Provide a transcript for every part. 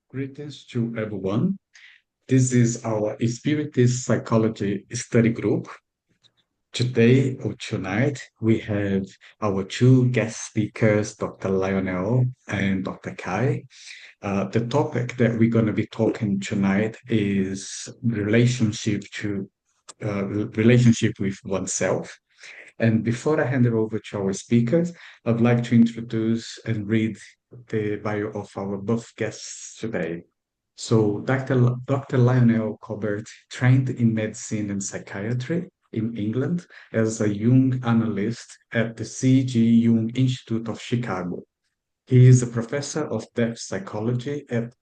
Greetings to everyone. This is our Spiritist Psychology Study Group. Today or tonight, we have our two guest speakers, Dr. Lionel and Dr. Kai. The topic that we're going to be talking tonight is relationship with oneself. And before I hand it over to our speakers, I'd like to introduce and read the bio of our both guests today. So Dr. Lionel Colbert trained in medicine and psychiatry in England as a Jung analyst at the C.G. Jung Institute of Chicago. He is a professor of depth psychology at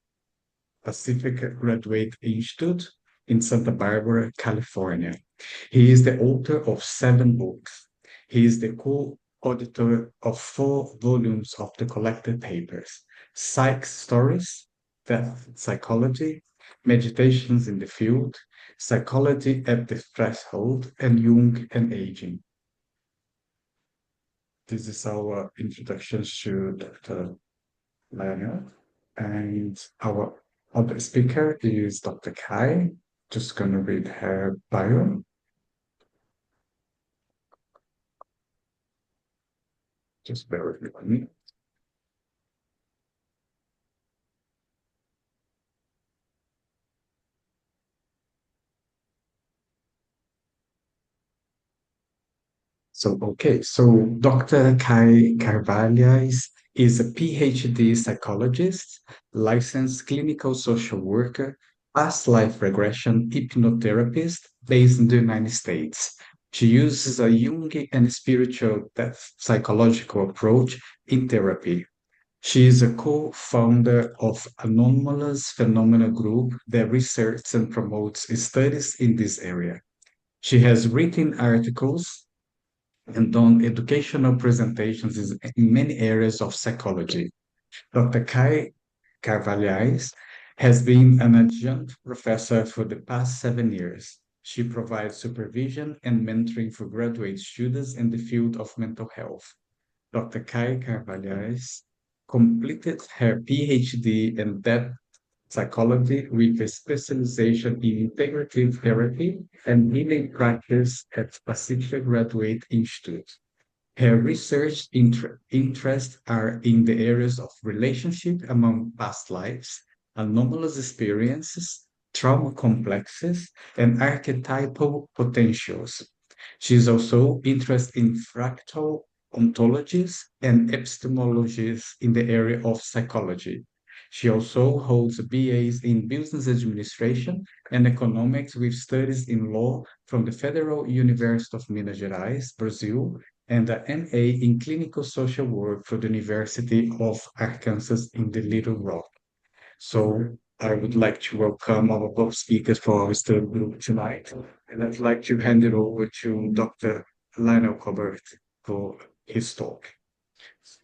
Pacific Graduate Institute in Santa Barbara, California. He is the author of 7 books. He is the co-author of 4 volumes of the collected papers, Psych Stories, Death Psychology, Meditations in the Field, Psychology at the Threshold, and Jung and Aging. This is our introduction to Dr. Lionel. And our other speaker is Dr. Kai. Just going to read her bio. Just bear with me. So Dr. Kai Carvalhais is a PhD psychologist, licensed clinical social worker, past life regression hypnotherapist based in the United States. She uses a Jungian and spiritual depth psychological approach in therapy. She is a co-founder of Anomalous Phenomena Group that researches and promotes studies in this area. She has written articles and done educational presentations in many areas of psychology. Dr. Kai Carvalhais has been an adjunct professor for the past 7 years. She provides supervision and mentoring for graduate students in the field of mental health. Dr. Kai Carvalhais completed her PhD in depth psychology with a specialization in integrative therapy and healing practice at Pacific Graduate Institute. Her research interests are in the areas of relationship among past lives, anomalous experiences, trauma complexes, and archetypal potentials. She is also interested in fractal ontologies and epistemologies in the area of psychology. She also holds BAs in business administration and economics with studies in law from the Federal University of Minas Gerais, Brazil, and an MA in clinical social work from the University of Arkansas in the Little Rock. So I would like to welcome our both speakers for our study group tonight. And I'd like to hand it over to Dr. Lionel Colbert for his talk.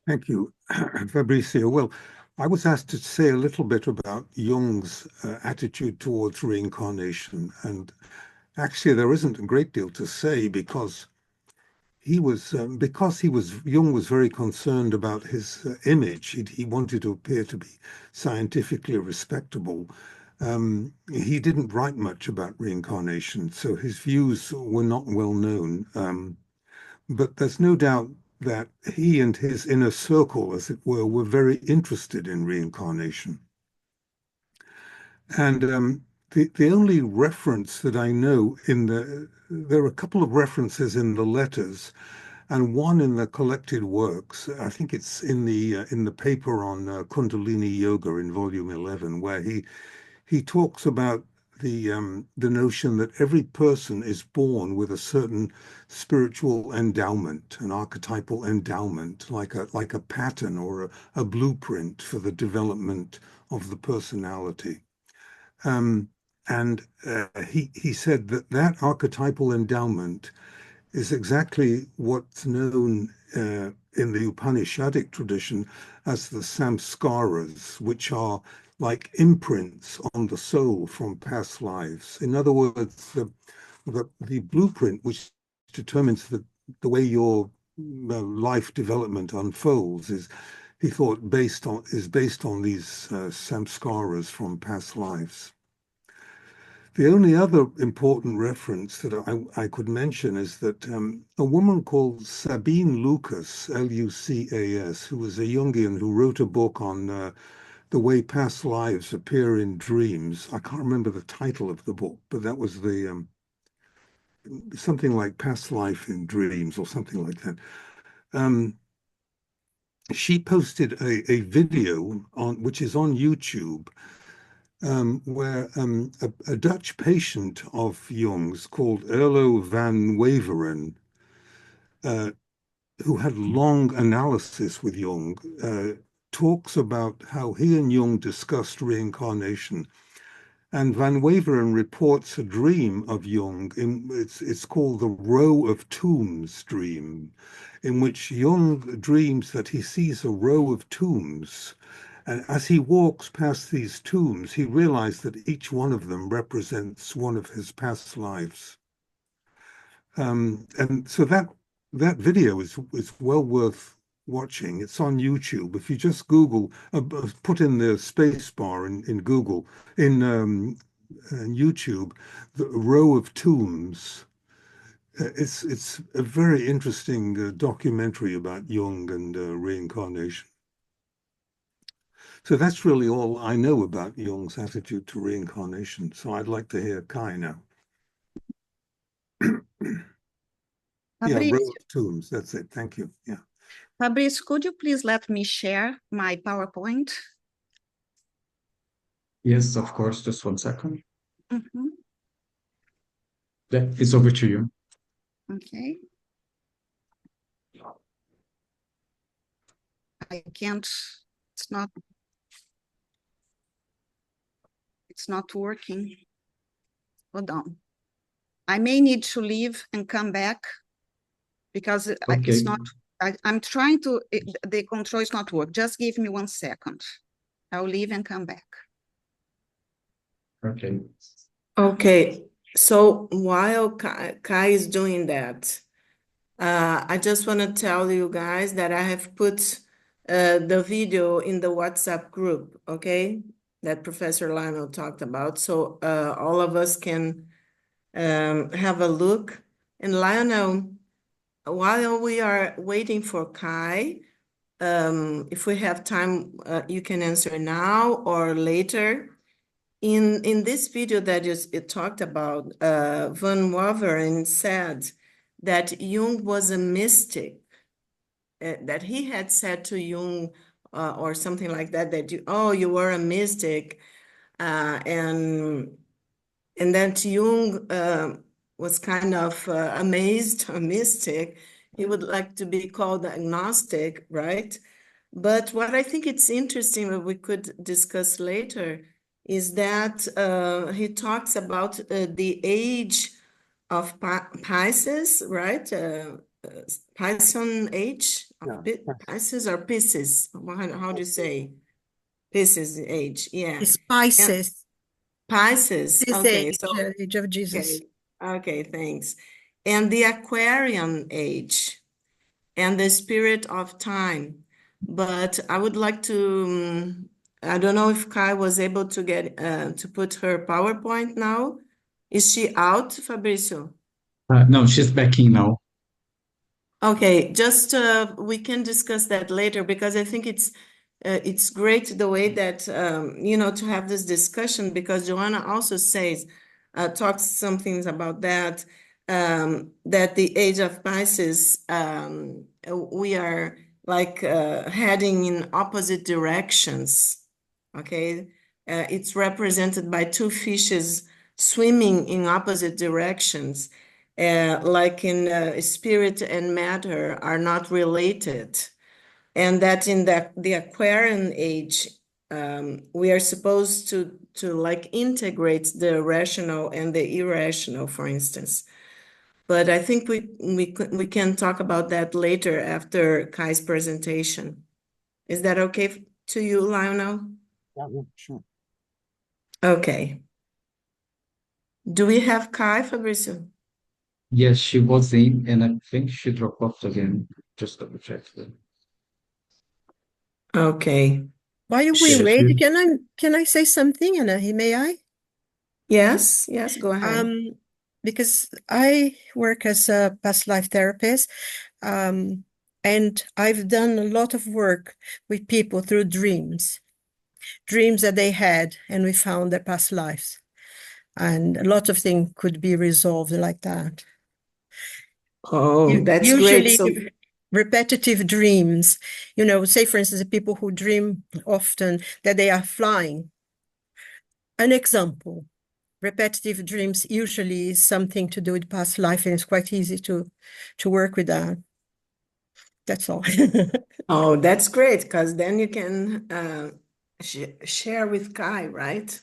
Thank you, Fabricio. Well, I was asked to say a little bit about Jung's attitude towards reincarnation. And actually, there isn't a great deal to say because Jung was very concerned about his image. He wanted to appear to be scientifically respectable. He didn't write much about reincarnation, so his views were not well known. But there's no doubt that he and his inner circle, as it were very interested in reincarnation. And the only reference that I know there are a couple of references in the letters and one in the collected works. I think it's in the paper on Kundalini Yoga in volume 11, where he talks about the notion that every person is born with a certain spiritual endowment, an archetypal endowment, like a pattern or a blueprint for the development of the personality. And he said that archetypal endowment is exactly what's known in the Upanishadic tradition as the samskaras, which are like imprints on the soul from past lives. In other words, the blueprint which determines the way your life development unfolds he thought based on these samskaras from past lives. The only other important reference that I could mention is that a woman called Sabine Lucas, Lucas, who was a Jungian who wrote a book on the way past lives appear in dreams. I can't remember the title of the book, but that was the something like Past Life in Dreams or something like that. Um, she posted a video on which is on YouTube where a Dutch patient of Jung's called Erlo van Waveren, uh, who had long analysis with Jung, talks about how he and Jung discussed reincarnation. And Van Waveren reports a dream of Jung. It's called the Row of Tombs dream, in which Jung dreams that he sees a row of tombs. And as he walks past these tombs, he realized that each one of them represents one of his past lives. And so that video is well worth watching. It's on YouTube. If you just Google, put in the space bar in Google, in YouTube, the row of tombs. It's a very interesting documentary about Jung and reincarnation. So that's really all I know about Jung's attitude to reincarnation. So I'd like to hear Kai now. Yeah, row Fabrizio, of tombs. That's it. Thank you. Yeah. Fabrizio, could you please let me share my PowerPoint? Yes, of course. Just 1 second. Mhm. Yeah, it's over to you. Okay, I can't, it's not, it's not working. Hold on. I may need to leave and come back because it's Okay. not, I'm trying to, the control is not work. Just give me 1 second. I'll leave and come back. Okay. Okay, so while Kai is doing that, I just want to tell you guys that I have put the video in the WhatsApp group, okay, that Professor Lionel talked about. So all of us can have a look. And Lionel, while we are waiting for Kai, if we have time, you can answer now or later. In this video that it talked about, Van Waveren said that Jung was a mystic, that he had said to Jung or something like that, that you were a mystic, and that Jung was kind of amazed, a mystic. He would like to be called agnostic, right? But what I think it's interesting that we could discuss later is that he talks about the age of Pisces, right? Piscean age of Yeah. Pisces or Pisces? How do you say? Pisces age, yeah. And Spices. Pisces, This okay, age, so age of Jesus. okay, thanks. And the Aquarian age and the spirit of time. But I would like to, I don't know if Kai was able to get to put her PowerPoint now. Is she out, Fabrizio? No, she's back in now. Okay, just we can discuss that later because I think it's great the way that to have this discussion because Joanna also says talks some things about that that the age of Pisces we are like heading in opposite directions. Okay, it's represented by two fishes swimming in opposite directions like in spirit and matter are not related. And that in the Aquarian age, we are supposed to like integrate the rational and the irrational, for instance. But I think we can talk about that later after Kai's presentation. Is that okay to you, Lionel? Yeah, sure. Okay. Do we have Kai, Fabrizio? Yes, she was in, and I think she dropped off again. Just double check that. Okay. While we Yes, wait, we- can I say something, Anahi? May I? Yes, yes, go ahead. Because I work as a past life therapist, and I've done a lot of work with people through dreams that they had, and we found their past lives. And a lot of things could be resolved like that. Oh, that's great. Usually So, repetitive dreams, say for instance, the people who dream often that they are flying. An example, repetitive dreams usually is something to do with past life, and it's quite easy to work with that. That's all. oh, that's great, because then you can share with Kai, right?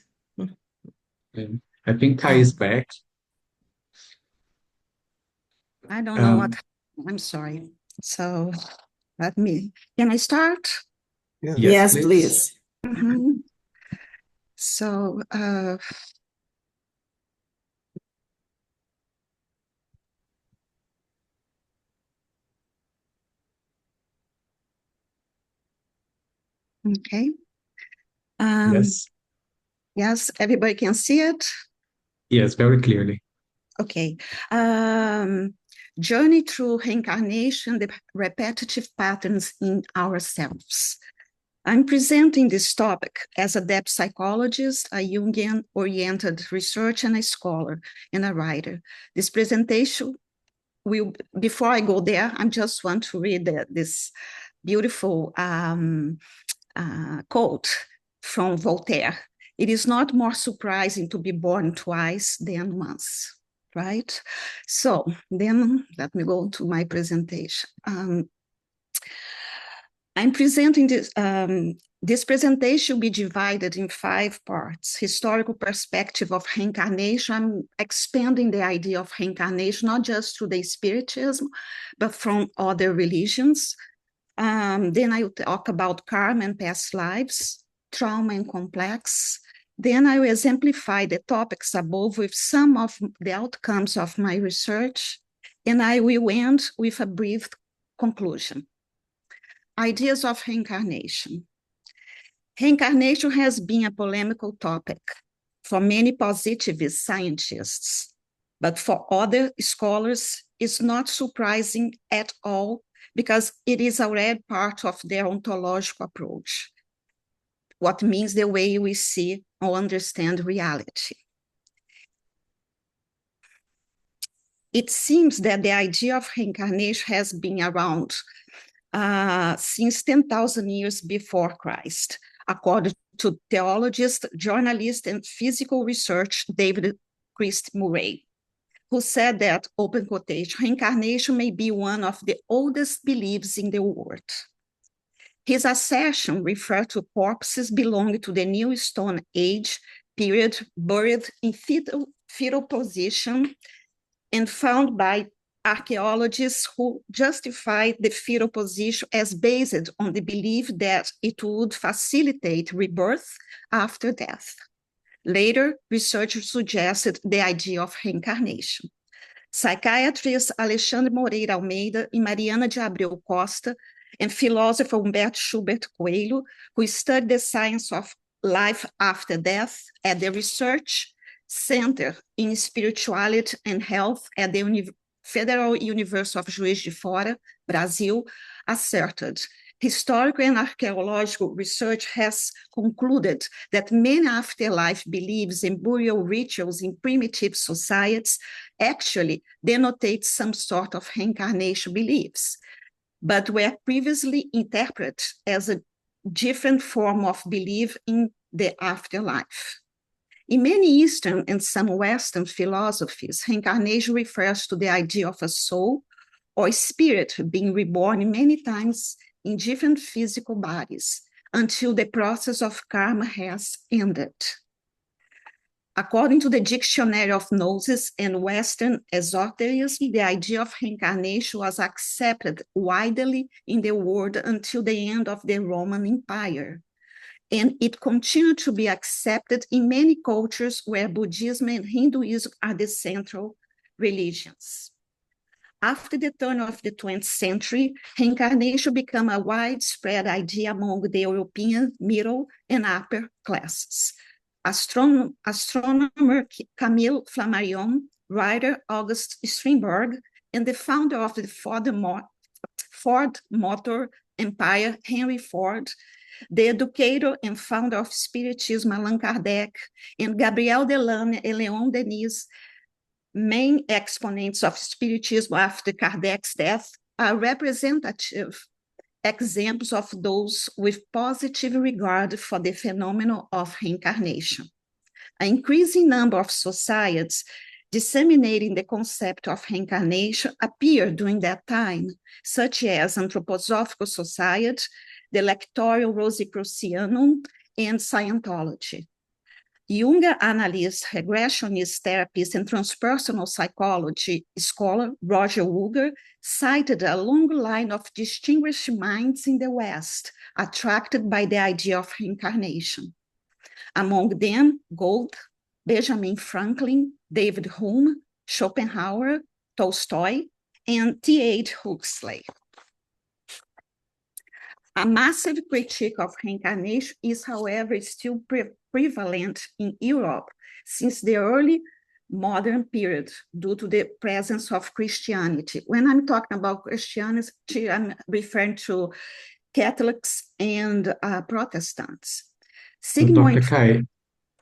I think Kai is back. I don't know what, Um, I'm sorry. So can I start? Yeah. Yes, please. please. Mhm. So, okay. Yes, Yes, everybody can see it. yes, very clearly. Okay. Journey through reincarnation, the repetitive patterns in ourselves. I'm presenting this topic as a depth psychologist, a Jungian-oriented researcher, and a scholar and a writer. This presentation will, before I go there, I just want to read this beautiful quote from Voltaire. It is not more surprising to be born twice than once, right? So then let me go to my presentation. I'm presenting this presentation will be divided in 5 parts. Historical perspective of reincarnation. I'm expanding the idea of reincarnation, not just through the spiritism, but from other religions. Then I will talk about karma and past lives, trauma and complex. Then I will exemplify the topics above with some of the outcomes of my research, and I will end with a brief conclusion. Ideas of reincarnation. Reincarnation has been a polemical topic for many positivist scientists, but for other scholars, it's not surprising at all because it is already part of their ontological approach, what means the way we see or understand reality. It seems that the idea of reincarnation has been around since 10,000 years before Christ, according to theologist, journalist, and physical researcher David Christ Murray, who said that, open quotation, reincarnation may be one of the oldest beliefs in the world. His assertion referred to corpses belonging to the New Stone Age period, buried in fetal position and found by archaeologists who justified the fetal position as based on the belief that it would facilitate rebirth after death. Later, researchers suggested the idea of reincarnation. Psychiatrists Alexandre Moreira Almeida and Mariana de Abreu Costa and philosopher Humberto Schubert Coelho, who studied the science of life after death at the Research Center in Spirituality and Health at the Federal University of Juiz de Fora, Brazil, asserted historical and archaeological research has concluded that many afterlife beliefs and burial rituals in primitive societies actually denotate some sort of reincarnation beliefs, but were previously interpreted as a different form of belief in the afterlife. In many Eastern and some Western philosophies, reincarnation refers to the idea of a soul or spirit being reborn many times in different physical bodies until the process of karma has ended. According to the Dictionary of Gnosis and Western esotericism, the idea of reincarnation was accepted widely in the world until the end of the Roman Empire. And it continued to be accepted in many cultures where Buddhism and Hinduism are the central religions. After the turn of the 20th century, reincarnation became a widespread idea among the European middle and upper classes. Astronomer Camille Flammarion, writer August Strindberg, and the founder of the Ford Motor Empire, Henry Ford, the educator and founder of Spiritism, Allan Kardec, and Gabriel Delane and Leon Denis, main exponents of Spiritism after Kardec's death, are representative examples of those with positive regard for the phenomenon of reincarnation. An increasing number of societies disseminating the concept of reincarnation appeared during that time, such as Anthroposophical Society, the Lectorial Rosicrucianum, and Scientology. Jungian analyst, regressionist therapist, and transpersonal psychology scholar Roger Wooger cited a long line of distinguished minds in the West attracted by the idea of reincarnation. Among them, Goethe, Benjamin Franklin, David Hume, Schopenhauer, Tolstoy, and T.H. Huxley. A massive critique of reincarnation is, however, still prevalent in Europe since the early modern period due to the presence of Christianity. When I'm talking about Christianity, I'm referring to Catholics and Protestants. Dr. Kai,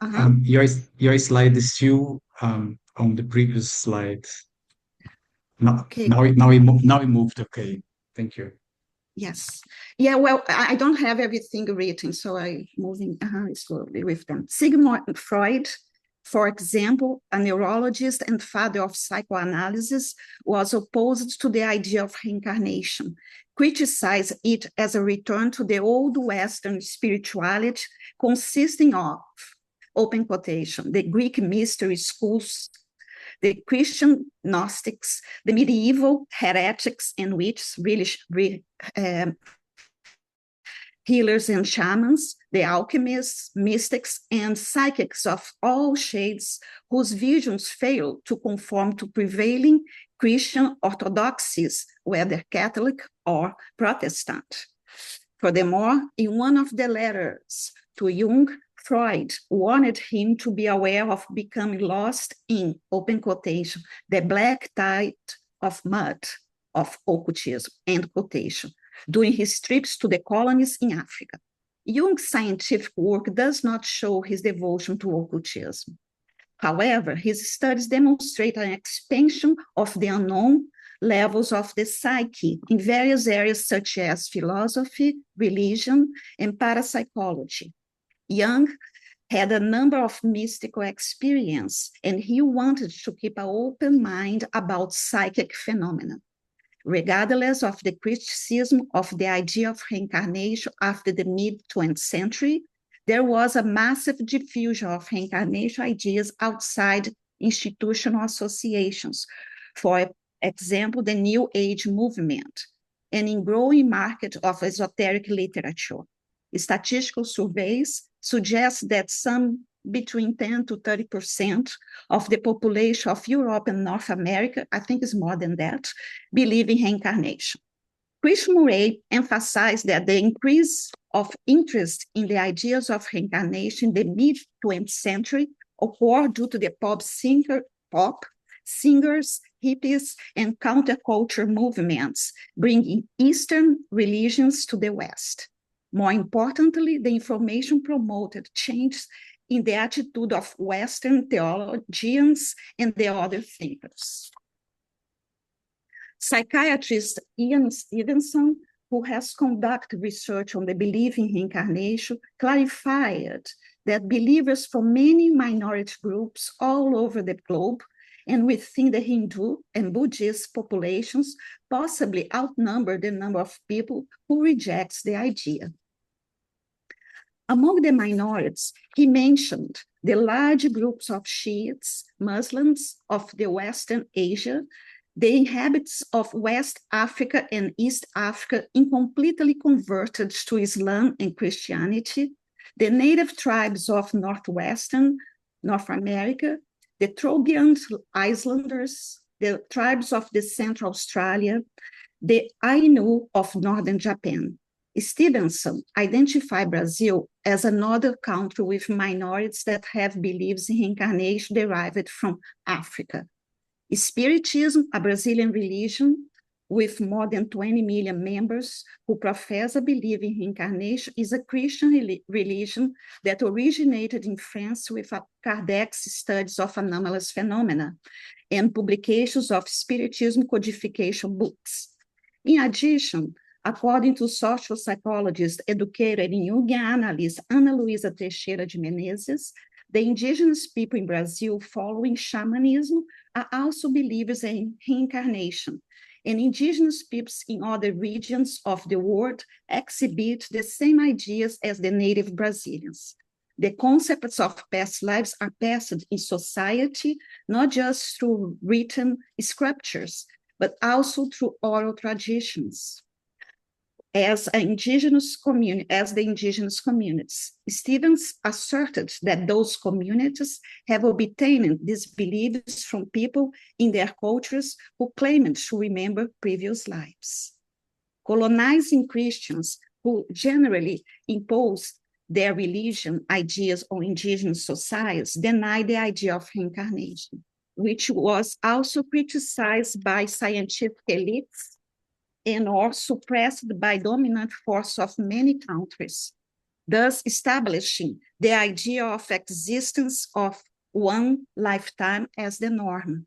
Uh-huh. your slide is still on the previous slide. No, Okay. now we moved. Okay, thank you. Yes. Yeah, well, I don't have everything written, so I'm moving slowly with them. Sigmund Freud, for example, a neurologist and father of psychoanalysis, was opposed to the idea of reincarnation, criticized it as a return to the old Western spirituality consisting of, open quotation, the Greek mystery schools, the Christian Gnostics, the medieval heretics and witches, healers and shamans, the alchemists, mystics, and psychics of all shades whose visions fail to conform to prevailing Christian orthodoxies, whether Catholic or Protestant. Furthermore, in one of the letters to Jung, Freud wanted him to be aware of becoming lost in, open quotation, the black tide of mud of occultism, end quotation, during his trips to the colonies in Africa. Jung's scientific work does not show his devotion to occultism. However, his studies demonstrate an expansion of the unknown levels of the psyche in various areas such as philosophy, religion, and parapsychology. Jung had a number of mystical experiences, and he wanted to keep an open mind about psychic phenomena. Regardless of the criticism of the idea of reincarnation after the mid-20th century, there was a massive diffusion of reincarnation ideas outside institutional associations. For example, the New Age movement, and in growing market of esoteric literature. Statistical surveys suggest that some between 10 to 30% of the population of Europe and North America, I think it's more than that, believe in reincarnation. Chris Murray emphasized that the increase of interest in the ideas of reincarnation in the mid-20th century occurred due to the pop singers, hippies, and counterculture movements, bringing Eastern religions to the West. More importantly, the information promoted changes in the attitude of Western theologians and the other thinkers. Psychiatrist Ian Stevenson, who has conducted research on the belief in reincarnation, clarified that believers from many minority groups all over the globe and within the Hindu and Buddhist populations possibly outnumber the number of people who rejects the idea. Among the minorities, he mentioned the large groups of Shiites, Muslims of the Western Asia, the inhabitants of West Africa and East Africa incompletely converted to Islam and Christianity, the native tribes of Northwestern North America, the Trobriand Islanders, the tribes of the Central Australia, the Ainu of Northern Japan. Stevenson identified Brazil as another country with minorities that have beliefs in reincarnation derived from Africa. Spiritism, a Brazilian religion with more than 20 million members who profess a belief in reincarnation, is a Christian religion that originated in France with Kardec's studies of anomalous phenomena and publications of Spiritism codification books. In addition, according to social psychologist educated in Jungian analyst Ana Luisa Teixeira de Menezes, the indigenous people in Brazil following shamanism are also believers in reincarnation, and indigenous peoples in other regions of the world exhibit the same ideas as the native Brazilians. The concepts of past lives are passed in society, not just through written scriptures, but also through oral traditions. As the indigenous communities, Stevens asserted that those communities have obtained these beliefs from people in their cultures who claimed to remember previous lives. Colonizing Christians who generally imposed their religion ideas on indigenous societies deny the idea of reincarnation, which was also criticized by scientific elites and or suppressed by dominant force of many countries, thus establishing the idea of existence of one lifetime as the norm.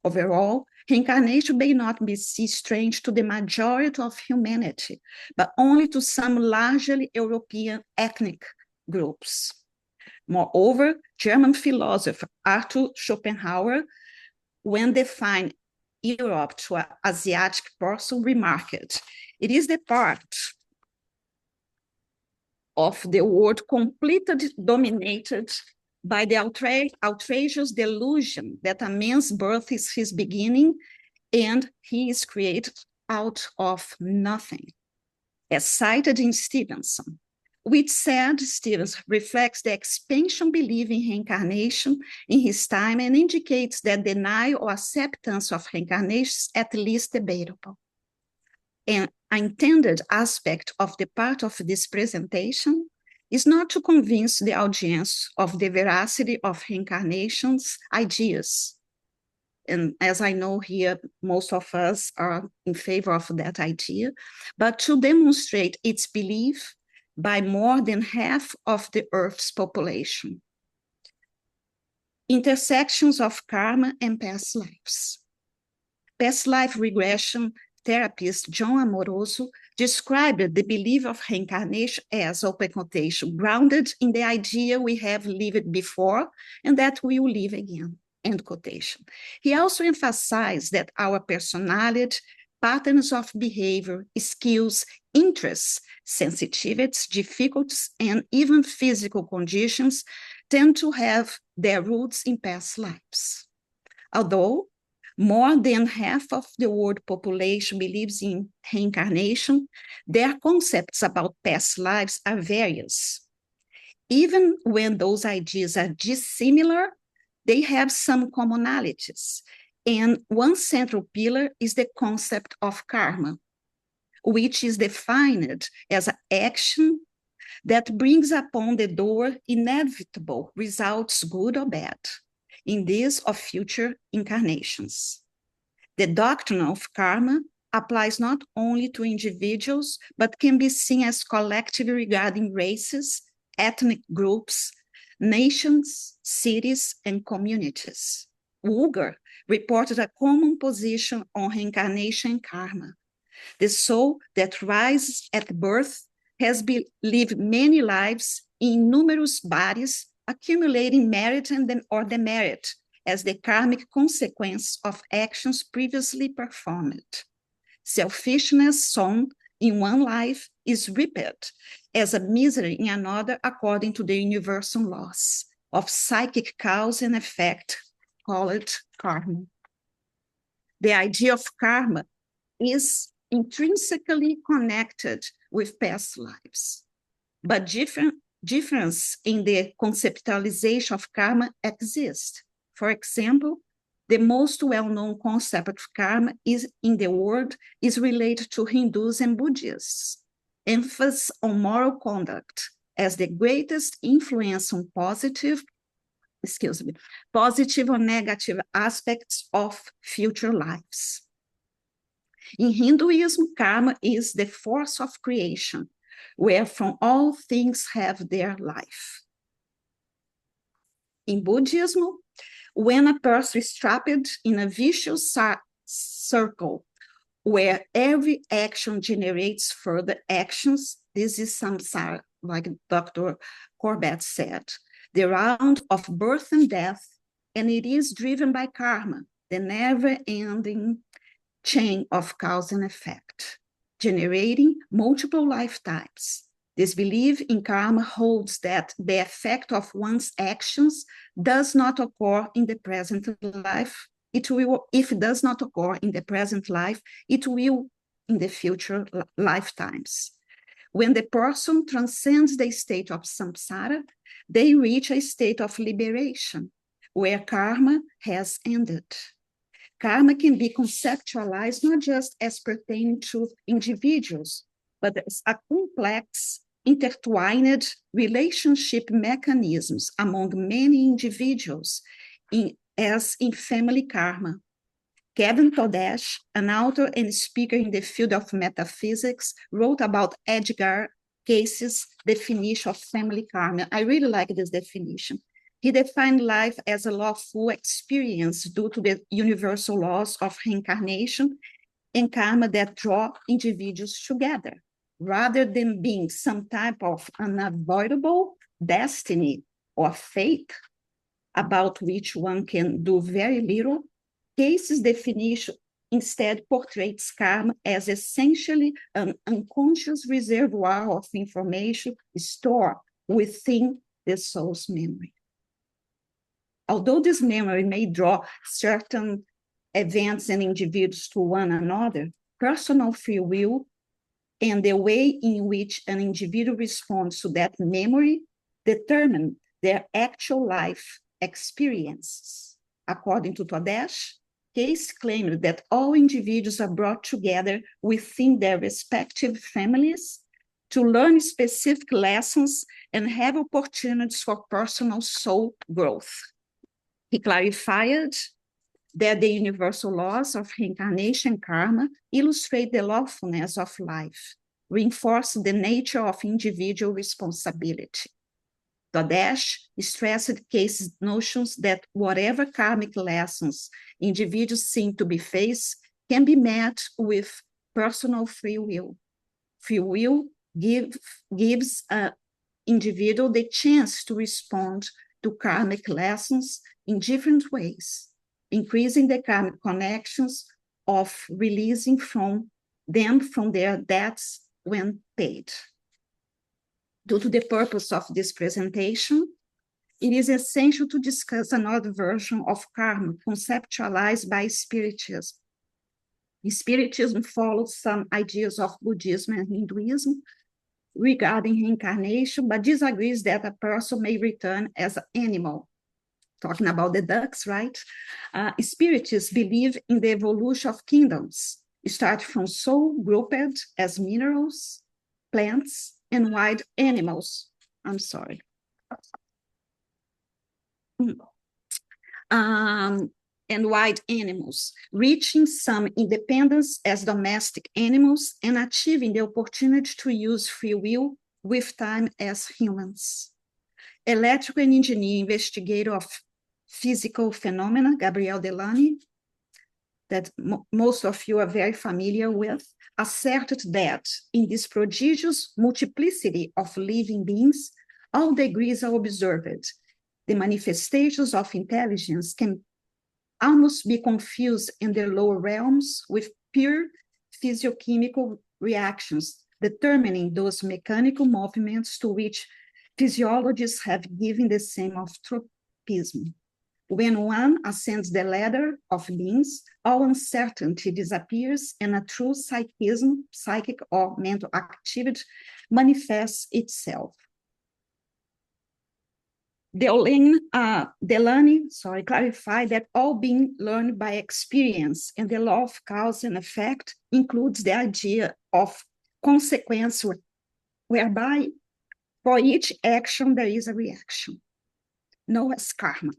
Overall, reincarnation may not be strange to the majority of humanity, but only to some largely European ethnic groups. Moreover, German philosopher Arthur Schopenhauer, when defined Europe to an Asiatic person, remarked, "It is the part of the world completely dominated by the outrageous delusion that a man's birth is his beginning and he is created out of nothing," as cited in Stevenson, which said Stevens reflects the expansion belief in reincarnation in his time and indicates that denial or acceptance of reincarnation is at least debatable. An intended aspect of the part of this presentation is not to convince the audience of the veracity of reincarnation's ideas. And as I know here, most of us are in favor of that idea, but to demonstrate its belief by more than half of the Earth's population. Intersections of karma and past lives. Past life regression therapist John Amoroso described the belief of reincarnation as, open quotation, grounded in the idea we have lived before and that we will live again, end quotation. He also emphasized that our personality, patterns of behavior, skills, interests, sensitivities, difficulties, and even physical conditions tend to have their roots in past lives. Although more than half of the world population believes in reincarnation, their concepts about past lives are various. Even when those ideas are dissimilar, they have some commonalities. And one central pillar is the concept of karma, which is defined as an action that brings upon the door inevitable results, good or bad, in this or future incarnations. The doctrine of karma applies not only to individuals, but can be seen as collective regarding races, ethnic groups, nations, cities, and communities. Uger reported a common position on reincarnation and karma. The soul that rises at birth has lived many lives in numerous bodies, accumulating merit or demerit as the karmic consequence of actions previously performed. Selfishness sown in one life is reaped as a misery in another according to the universal laws of psychic cause and effect, called karma. The idea of karma is intrinsically connected with past lives, but difference in the conceptualization of karma exists. For example, The most well-known concept of karma in the world is related to Hindus and Buddhists. Emphasis on moral conduct as the greatest influence on positive or negative aspects of future lives. In Hinduism, karma is the force of creation, wherefrom all things have their life. In Buddhism, when a person is trapped in a vicious circle where every action generates further actions, this is samsara, like Dr. Corbett said, the round of birth and death, and it is driven by karma, the never-ending chain of cause and effect, generating multiple lifetimes. This belief in karma holds that the effect of one's actions does not occur in the present life. It will, if it does not occur in the present life, it will in the future lifetimes. When the person transcends the state of samsara, they reach a state of liberation, where karma has ended. Karma can be conceptualized not just as pertaining to individuals, but as a complex, intertwined relationship mechanisms among many individuals, as in family karma. Kevin Todesh, an author and speaker in the field of metaphysics, wrote about Edgar Cayce's definition of family karma. I really like this definition. He defined life as a lawful experience due to the universal laws of reincarnation and karma that draw individuals together, rather than being some type of unavoidable destiny or fate about which one can do very little. Cayce's definition instead portrays karma as essentially an unconscious reservoir of information stored within the soul's memory. Although this memory may draw certain events and individuals to one another, personal free will and the way in which an individual responds to that memory determine their actual life experiences. According to Todesh, Cayce claimed that all individuals are brought together within their respective families to learn specific lessons and have opportunities for personal soul growth. He clarified that the universal laws of reincarnation and karma illustrate the lawfulness of life, reinforce the nature of individual responsibility. Todesh stressed Cayce's notions that whatever karmic lessons individuals seem to be faced can be met with personal free will. Free will gives an individual the chance to respond to karmic lessons in different ways, increasing the karmic connections of releasing from their debts when paid. Due to the purpose of this presentation, it is essential to discuss another version of karma conceptualized by Spiritism. Spiritism follows some ideas of Buddhism and Hinduism regarding reincarnation, but disagrees that a person may return as an animal. Talking about the ducks, right? Spiritists believe in the evolution of kingdoms, starting from soul grouped as minerals, plants, and wild animals. I'm sorry. And wild animals, reaching some independence as domestic animals and achieving the opportunity to use free will with time as humans. Electrical and engineer investigator of physical phenomena, Gabriel Delany, that most of you are very familiar with, asserted that in this prodigious multiplicity of living beings, all degrees are observed. The manifestations of intelligence can almost be confused in the lower realms with pure physiochemical reactions, determining those mechanical movements to which physiologists have given the name of tropism. When one ascends the ladder of beings, all uncertainty disappears and a true psychic or mental activity manifests itself. Delany clarified that all being learned by experience, and the law of cause and effect includes the idea of consequence, whereby for each action there is a reaction, known as karma.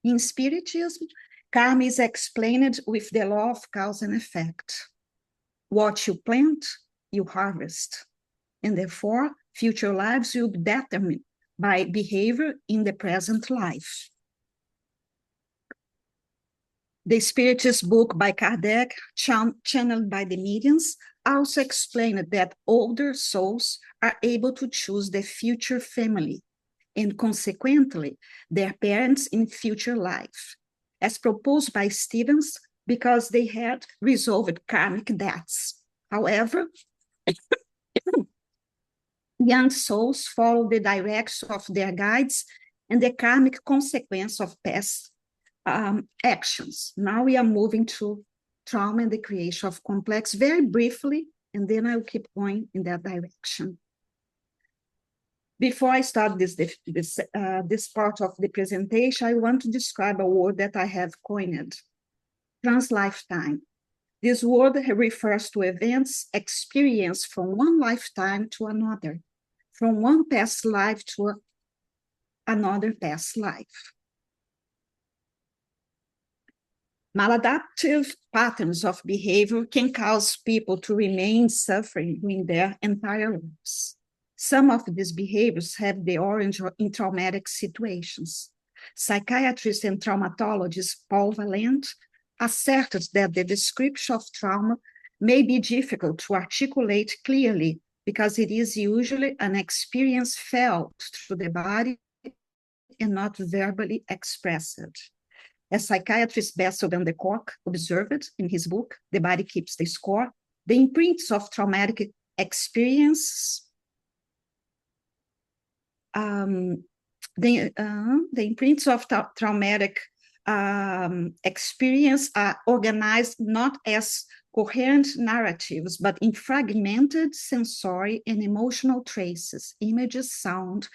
In Spiritism, karma is explained with the law of cause and effect. What you plant, you harvest, and therefore future lives will be determined by behavior in the present life. The Spiritist book by Kardec, channeled by the mediums, also explained that older souls are able to choose their future family and consequently their parents in future life, as proposed by Stevens, because they had resolved karmic debts. However, young souls follow the direction of their guides and the karmic consequence of past actions. Now we are moving to trauma and the creation of complex very briefly, and then I'll keep going in that direction. Before I start this part of the presentation, I want to describe a word that I have coined, trans-lifetime. This word refers to events experienced from one lifetime to another, from one past life to another past life. Maladaptive patterns of behavior can cause people to remain suffering during their entire lives. Some of these behaviors have their origin in traumatic situations. Psychiatrist and traumatologist Paul Valent asserted that the description of trauma may be difficult to articulate clearly because it is usually an experience felt through the body and not verbally expressed. As psychiatrist Bessel van der Kolk observed in his book, The Body Keeps the Score, the imprints of traumatic experience traumatic experience are organized not as coherent narratives, but in fragmented sensory and emotional traces, images, sound,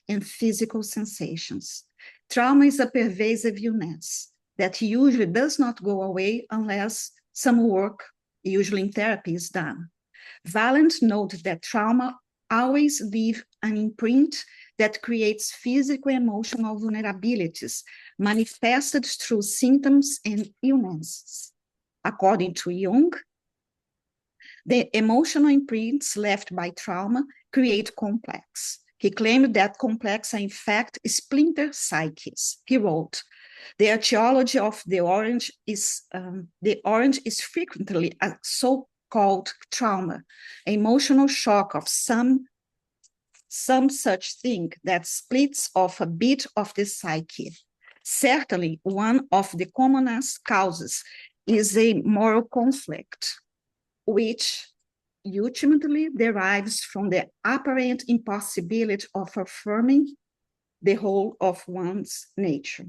and physical sensations. Trauma is a pervasive illness that usually does not go away unless some work, usually in therapy, is done. Valent noted that trauma always leaves an imprint that creates physical and emotional vulnerabilities manifested through symptoms and illnesses. According to Jung, the emotional imprints left by trauma create complex. He claimed that complex are in fact splinter psyches. He wrote, the etiology of the orange is frequently a so-called trauma, emotional shock of some such thing that splits off a bit of the psyche. Certainly, one of the commonest causes is a moral conflict, which ultimately derives from the apparent impossibility of affirming the whole of one's nature.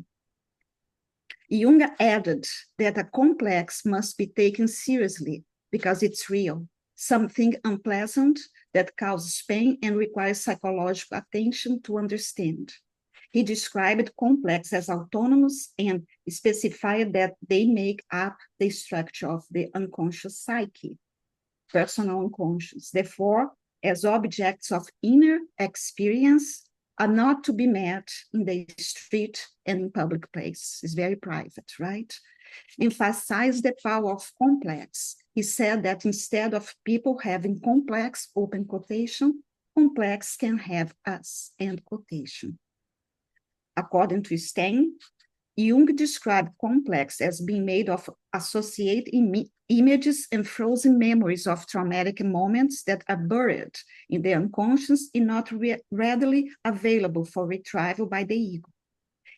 Jung added that a complex must be taken seriously because it's real, something unpleasant that causes pain and requires psychological attention to understand. He described complex as autonomous and specified that they make up the structure of the unconscious psyche, personal unconscious. Therefore, as objects of inner experience, are not to be met in the street and in public place. It's very private, right? Emphasize the power of complex. He said that instead of people having complex, open quotation, complex can have us, end quotation. According to Stein, Jung described complex as being made of associated images and frozen memories of traumatic moments that are buried in the unconscious and not readily available for retrieval by the ego.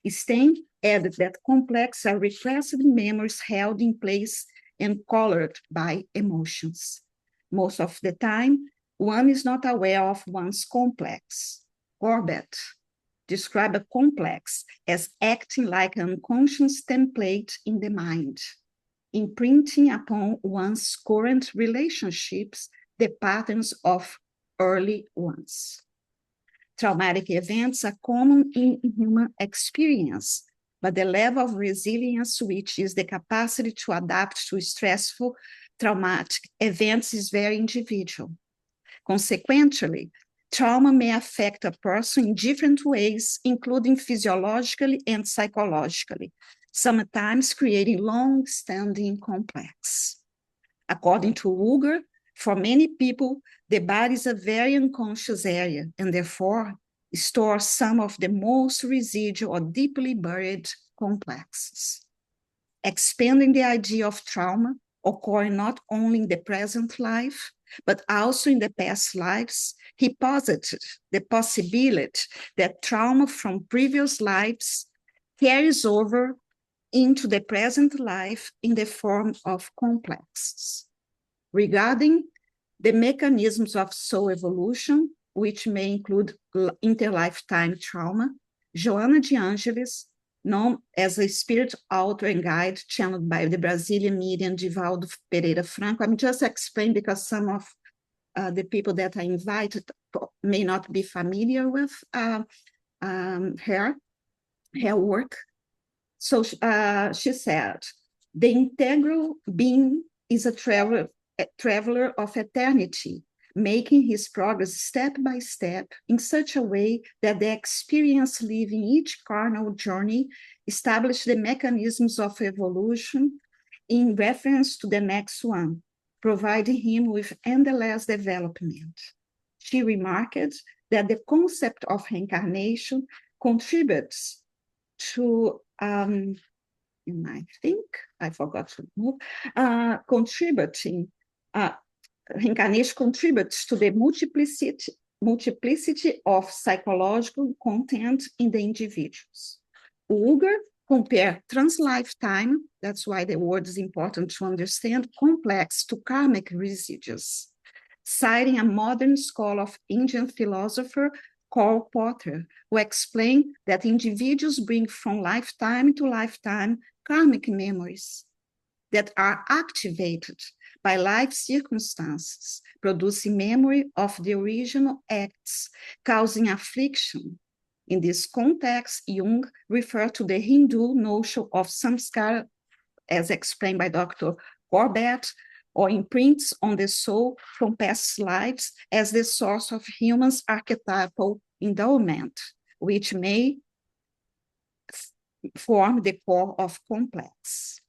Stein added that complex are repressed memories held in place and colored by emotions. Most of the time, one is not aware of one's complex. Corbett described a complex as acting like an unconscious template in the mind. imprinting upon one's current relationships the patterns of early ones. Traumatic events are common in human experience, but the level of resilience, which is the capacity to adapt to stressful traumatic events, is very individual. Consequently, trauma may affect a person in different ways, including physiologically and psychologically, sometimes creating long-standing complex. According to Uger, for many people, the body is a very unconscious area and therefore stores some of the most residual or deeply buried complexes. Expanding the idea of trauma occurring not only in the present life, but also in the past lives, he posited the possibility that trauma from previous lives carries over into the present life in the form of complexes. Regarding the mechanisms of soul evolution, which may include interlifetime trauma, Joana de Angelis, known as a spirit author and guide channeled by the Brazilian medium Divaldo Pereira Franco. I'm just explaining because some of the people that I invited may not be familiar with her work. So she said, the integral being is a traveler of eternity, making his progress step by step in such a way that the experience living each carnal journey establishes the mechanisms of evolution in reference to the next one, providing him with endless development. She remarked that the concept of reincarnation contributes to, and I think I forgot to move, reincarnation contributes to the multiplicity of psychological content in the individuals. Uger compared trans-lifetime, that's why the word is important to understand, complex to karmic residues, citing a modern scholar of Indian philosopher Karl Potter, who explained that individuals bring from lifetime to lifetime karmic memories that are activated by life circumstances, producing memory of the original acts, causing affliction. In this context, Jung referred to the Hindu notion of samskara, as explained by Dr. Corbett, or imprints on the soul from past lives as the source of humans' archetypal endowment, which may form the core of complex.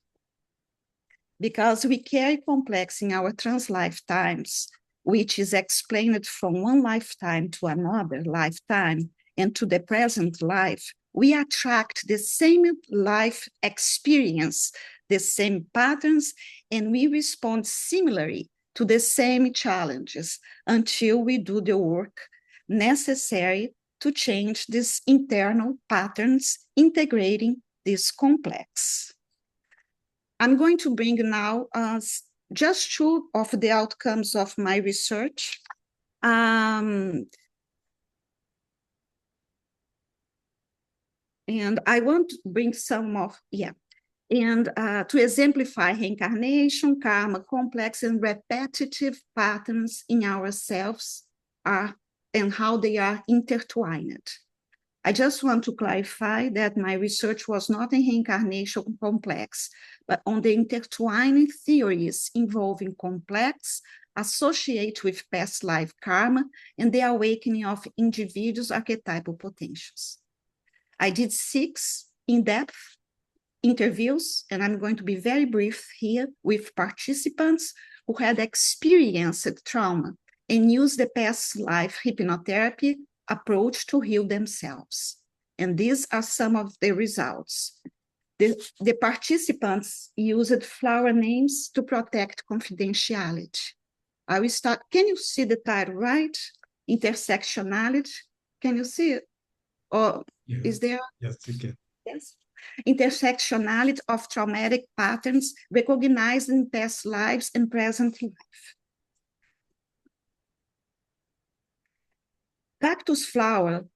Because we carry complex in our trans lifetimes, which is explained from one lifetime to another lifetime and to the present life, we attract the same life experience, the same patterns, and we respond similarly to the same challenges until we do the work necessary to change these internal patterns, integrating this complex. I'm going to bring now just two of the outcomes of my research. And I want to bring some of, and to exemplify reincarnation, karma, complex and repetitive patterns in ourselves and how they are intertwined. I just want to clarify that my research was not in reincarnation complex, but on the intertwining theories involving complex associated with past life karma and the awakening of individuals' archetypal potentials. I did 6 in-depth interviews, and I'm going to be very brief here, with participants who had experienced trauma and used the past life hypnotherapy approach to heal themselves. And these are some of the results. The participants used flower names to protect confidentiality. I will start. Can you see the title, right? Intersectionality. Can you see it? Or is there? Yes, you can. Yes. Intersectionality of traumatic patterns recognized in past lives and present life. Cactus flower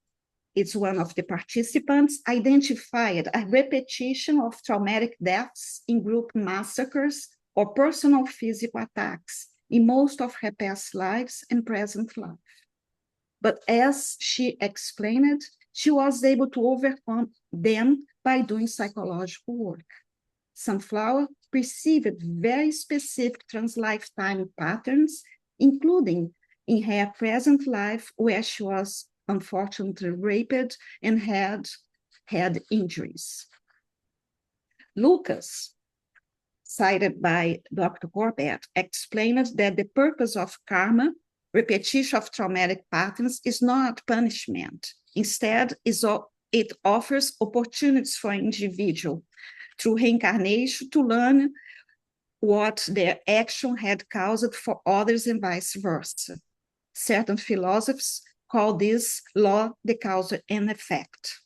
it's one of the participants, identified a repetition of traumatic deaths in group massacres or personal physical attacks in most of her past lives and present life. But as she explained, she was able to overcome them by doing psychological work. Sunflower perceived very specific trans-lifetime patterns, including in her present life, where she was unfortunately raped and had injuries. Lucas, cited by Dr. Corbett, explained that the purpose of karma, repetition of traumatic patterns, is not punishment. Instead, it offers opportunities for individual through reincarnation to learn what their action had caused for others and vice versa. Certain philosophers call this law the cause and effect.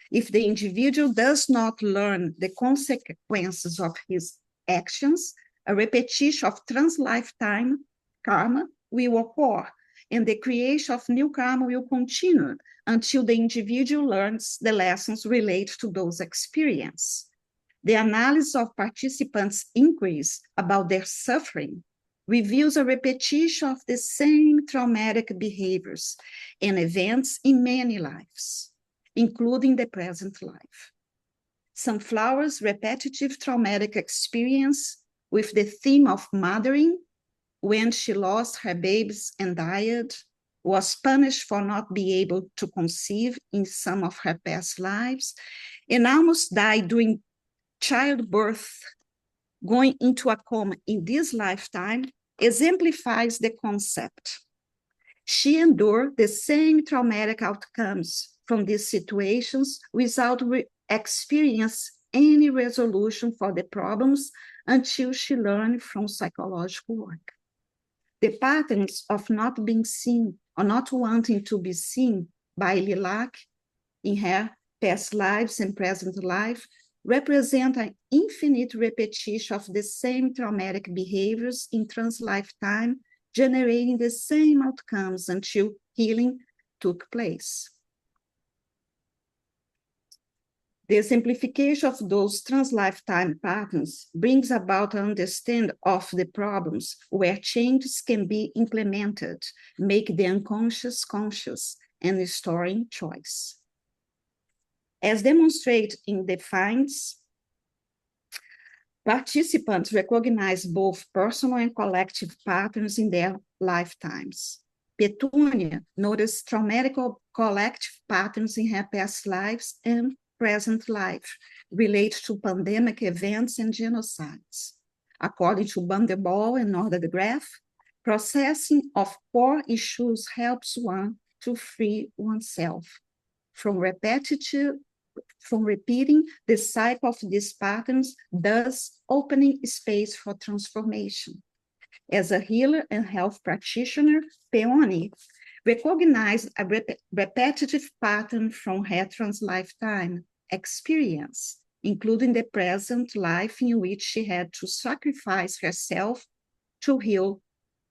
If the individual does not learn the consequences of his actions, a repetition of trans-lifetime karma will occur, and the creation of new karma will continue until the individual learns the lessons related to those experiences. The analysis of participants' inquiries about their suffering reveals a repetition of the same traumatic behaviors and events in many lives, including the present life. Sunflower's repetitive traumatic experience with the theme of mothering, when she lost her babies and died, was punished for not being able to conceive in some of her past lives, and almost died during childbirth, going into a coma in this lifetime, exemplifies the concept. She endured the same traumatic outcomes from these situations without experience any resolution for the problems until she learned from psychological work. The patterns of not being seen or not wanting to be seen by Lilac in her past lives and present life represent an infinite repetition of the same traumatic behaviors in trans-lifetime, generating the same outcomes until healing took place. The exemplification of those trans-lifetime patterns brings about an understanding of the problems where changes can be implemented, make the unconscious conscious, and restoring choice. As demonstrated in the finds, participants recognize both personal and collective patterns in their lifetimes. Petunia noticed traumatic collective patterns in her past lives and present life related to pandemic events and genocides. According to Vanderball and Nordergraaf, processing of core issues helps one to free oneself from repeating the cycle of these patterns, thus opening space for transformation. As a healer and health practitioner, Peony recognized a repetitive pattern from her trans-lifetime experience, including the present life in which she had to sacrifice herself to heal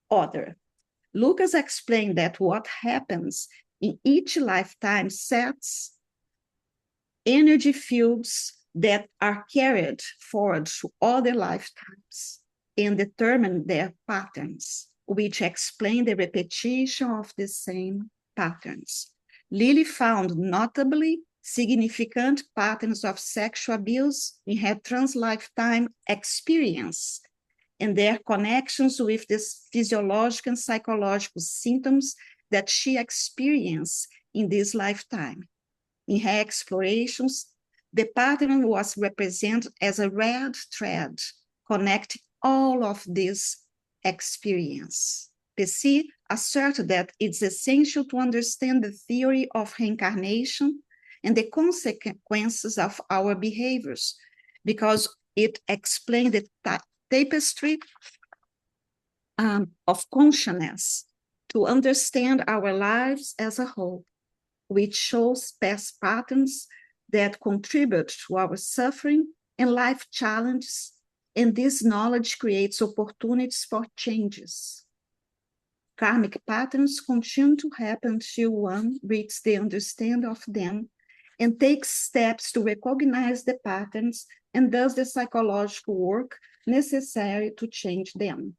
others. Lucas explained that what happens in each lifetime sets energy fields that are carried forward to other lifetimes and determine their patterns, which explain the repetition of the same patterns. Lily found notably significant patterns of sexual abuse in her trans-lifetime experience and their connections with the physiological and psychological symptoms that she experienced in this lifetime. In her explorations, the pattern was represented as a red thread connecting all of this experience. Pesci asserted that it's essential to understand the theory of reincarnation and the consequences of our behaviors, because it explains the tapestry of consciousness to understand our lives as a whole, which shows past patterns that contribute to our suffering and life challenges, and this knowledge creates opportunities for changes. Karmic patterns continue to happen until one reaches the understanding of them and takes steps to recognize the patterns and does the psychological work necessary to change them.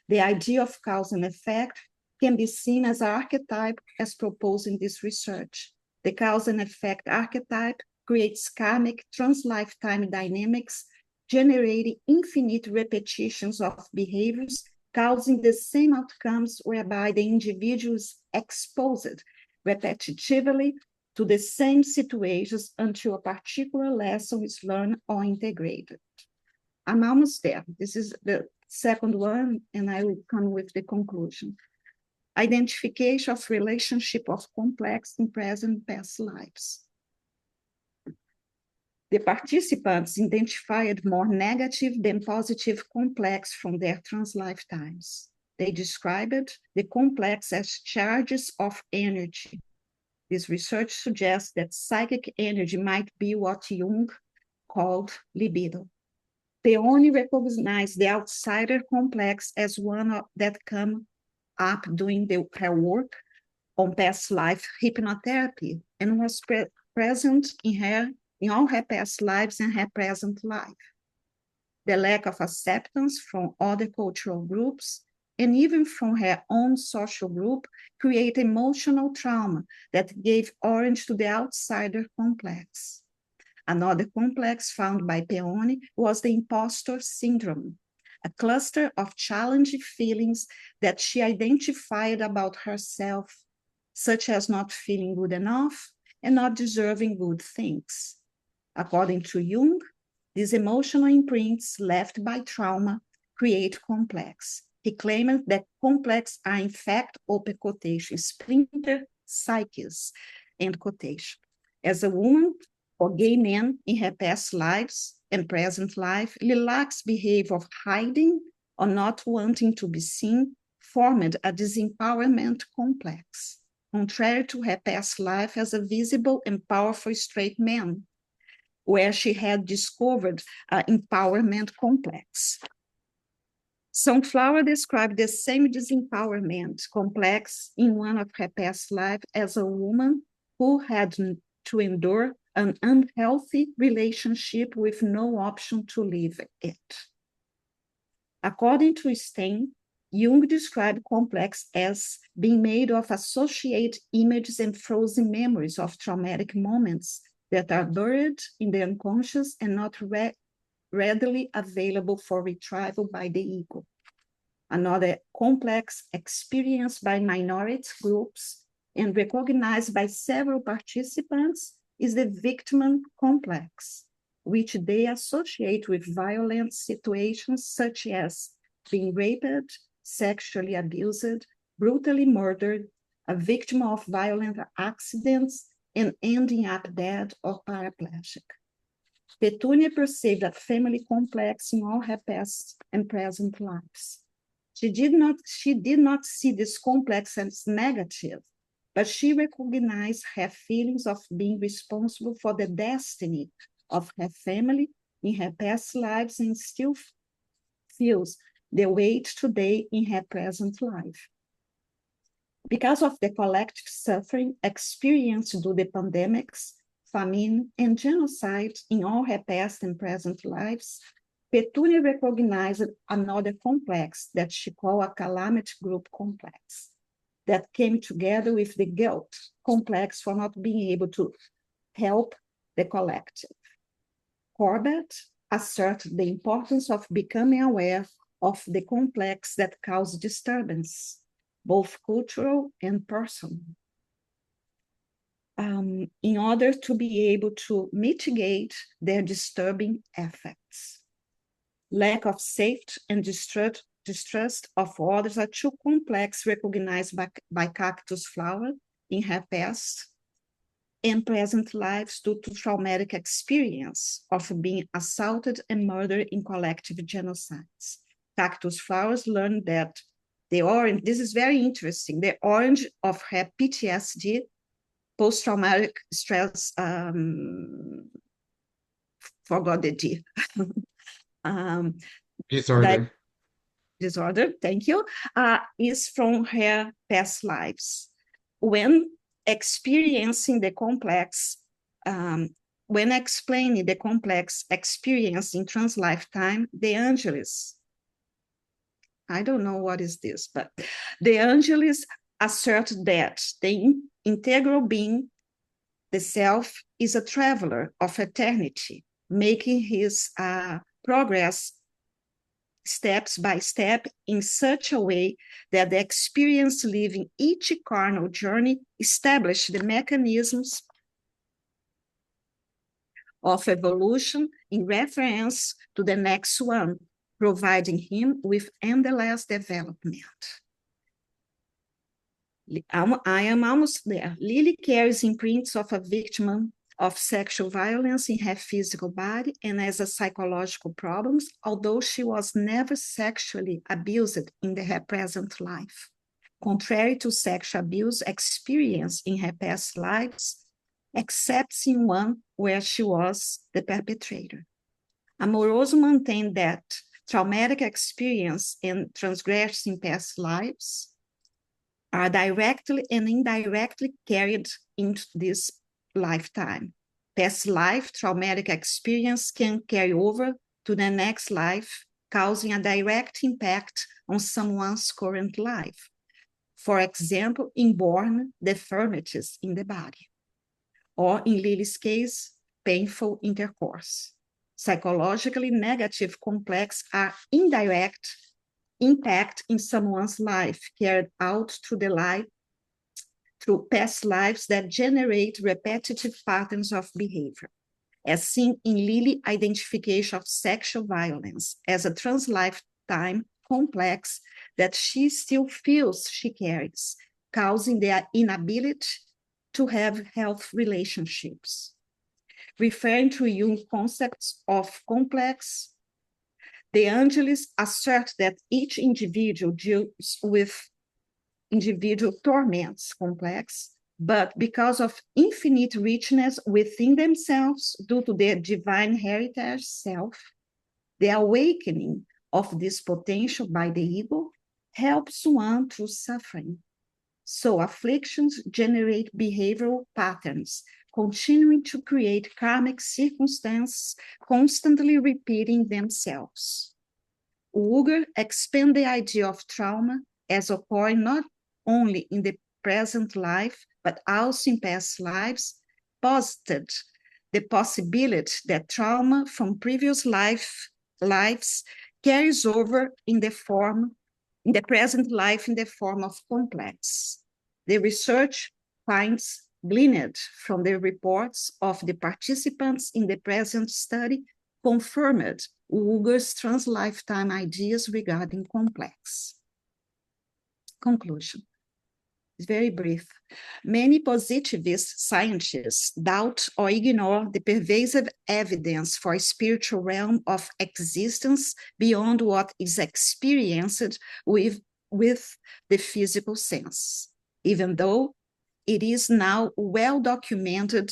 The idea of cause and effect can be seen as an archetype as proposed in this research. The cause and effect archetype creates karmic trans-lifetime dynamics, generating infinite repetitions of behaviors, causing the same outcomes whereby the individual is exposed repetitively to the same situations until a particular lesson is learned or integrated. I'm almost there. This is the second one, and I will come with the conclusion. Identification of relationship of complex in present and past lives. The participants identified more negative than positive complex from their trans lifetimes. They described the complex as charges of energy. This research suggests that psychic energy might be what Jung called libido. Peony recognized the outsider complex as one that come up doing her work on past life hypnotherapy and was present in all her past lives and her present life. The lack of acceptance from other cultural groups and even from her own social group create emotional trauma that gave origin to the outsider complex. Another complex found by Peony was the imposter syndrome, a cluster of challenging feelings that she identified about herself, such as not feeling good enough and not deserving good things. According to Jung, these emotional imprints left by trauma create complex. He claimed that complex are in fact, open quotation, splinter psyches, end quotation. As a woman or gay man in her past lives and present life, Lilac's behavior of hiding or not wanting to be seen formed a disempowerment complex, contrary to her past life as a visible and powerful straight man, where she had discovered an empowerment complex. Sunflower described the same disempowerment complex in one of her past lives as a woman who had to endure an unhealthy relationship with no option to leave it. According to Stein, Jung described complex as being made of associated images and frozen memories of traumatic moments that are buried in the unconscious and not readily available for retrieval by the ego. Another complex experienced by minority groups and recognized by several participants is the victim complex, which they associate with violent situations such as being raped, sexually abused, brutally murdered, a victim of violent accidents, and ending up dead or paraplegic. Petunia perceived a family complex in all her past and present lives. She did not see this complex as negative, but she recognized her feelings of being responsible for the destiny of her family in her past lives and still feels the weight today in her present life. Because of the collective suffering experienced due to the pandemics, famine, and genocide in all her past and present lives, Petunia recognized another complex that she called a calamity group complex that came together with the guilt complex for not being able to help the collective. Corbett asserted the importance of becoming aware of the complex that causes disturbance, both cultural and personal, in order to be able to mitigate their disturbing effects. Lack of safety and distrust of others are two complex recognized by Cactus Flower in her past and present lives due to traumatic experience of being assaulted and murdered in collective genocides. Cactus Flowers learned that the orange, this is very interesting, the orange of her PTSD, post-traumatic stress, forgot the D. Disorder. disorder, thank you, is from her past lives. When experiencing the complex, when explaining the complex experience in trans lifetime, De Angelis, I don't know what is this, but De Angelis assert that the integral being, the self, is a traveler of eternity, making his progress steps by step in such a way that the experience living each carnal journey establish the mechanisms of evolution in reference to the next one, providing him with endless development. I am almost there. Lily carries imprints of a victim of sexual violence in her physical body and as a psychological problems, although she was never sexually abused in her present life. Contrary to sexual abuse experienced in her past lives, except in one where she was the perpetrator. Amoroso maintained that traumatic experience and transgressing past lives are directly and indirectly carried into this lifetime. Past life traumatic experience can carry over to the next life, causing a direct impact on someone's current life. For example, inborn deformities in the body, or in Lily's case, painful intercourse. Psychologically negative complex are indirect impact in someone's life carried out through past lives that generate repetitive patterns of behavior, as seen in Lily identification of sexual violence as a trans lifetime complex that she still feels she carries, causing their inability to have health relationships. Referring to Jung concepts of complex, De Angelis assert that each individual deals with individual torments complex, but because of infinite richness within themselves due to their divine heritage self, the awakening of this potential by the ego helps one through suffering. So afflictions generate behavioral patterns, continuing to create karmic circumstances, constantly repeating themselves. Uger expand the idea of trauma as occurring not only in the present life, but also in past lives, posited the possibility that trauma from previous lives carries over in the present life in the form of complex. The research finds gleaned from the reports of the participants in the present study confirmed Uger's trans-lifetime ideas regarding complex. Conclusion. It's very brief. Many positivist scientists doubt or ignore the pervasive evidence for a spiritual realm of existence beyond what is experienced with the physical sense, even though it is now well documented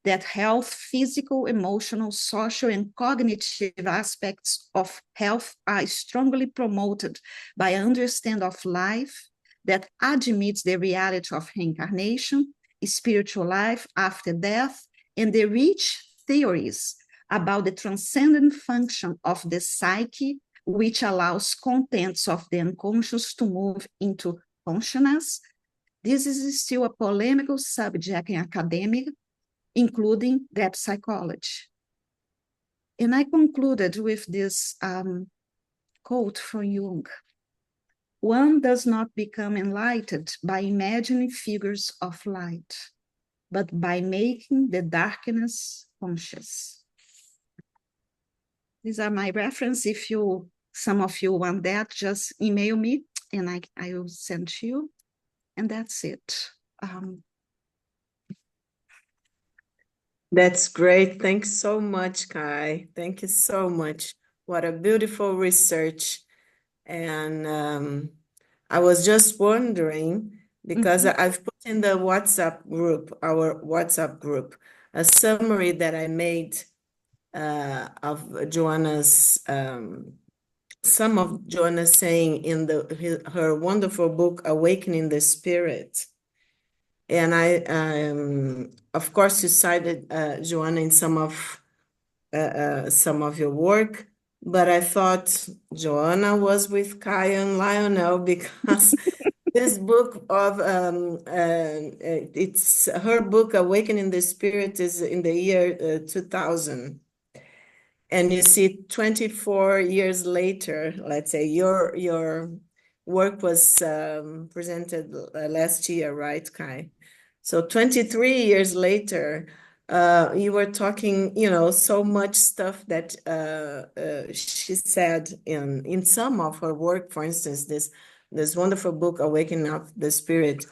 that health, physical, emotional, social, and cognitive aspects of health are strongly promoted by an understanding of life that admits the reality of reincarnation, spiritual life after death, and the rich theories about the transcendent function of the psyche, which allows contents of the unconscious to move into consciousness. This is still a polemical subject in academia, including depth psychology. And I concluded with this quote from Jung. One does not become enlightened by imagining figures of light, but by making the darkness conscious. These are my references. If some of you want that, just email me and I will send to you. And that's it. That's great. Thanks so much, Kai. Thank you so much. What a beautiful research. And I was just wondering, because I've put in the WhatsApp group, our WhatsApp group, a summary that I made of Joanna's some of Joanna saying in her wonderful book, Awakening the Spirit. And of course, you cited Joanna in some of your work, but I thought Joanna was with Kaya and Lionel because this book of it's her book, Awakening the Spirit, is in the year 2000. And you see, 24 years later, let's say your work was presented last year, right, Kai? So 23 years later, you were talking, so much stuff that she said in some of her work. For instance, this wonderful book, Awakening of the Spirit.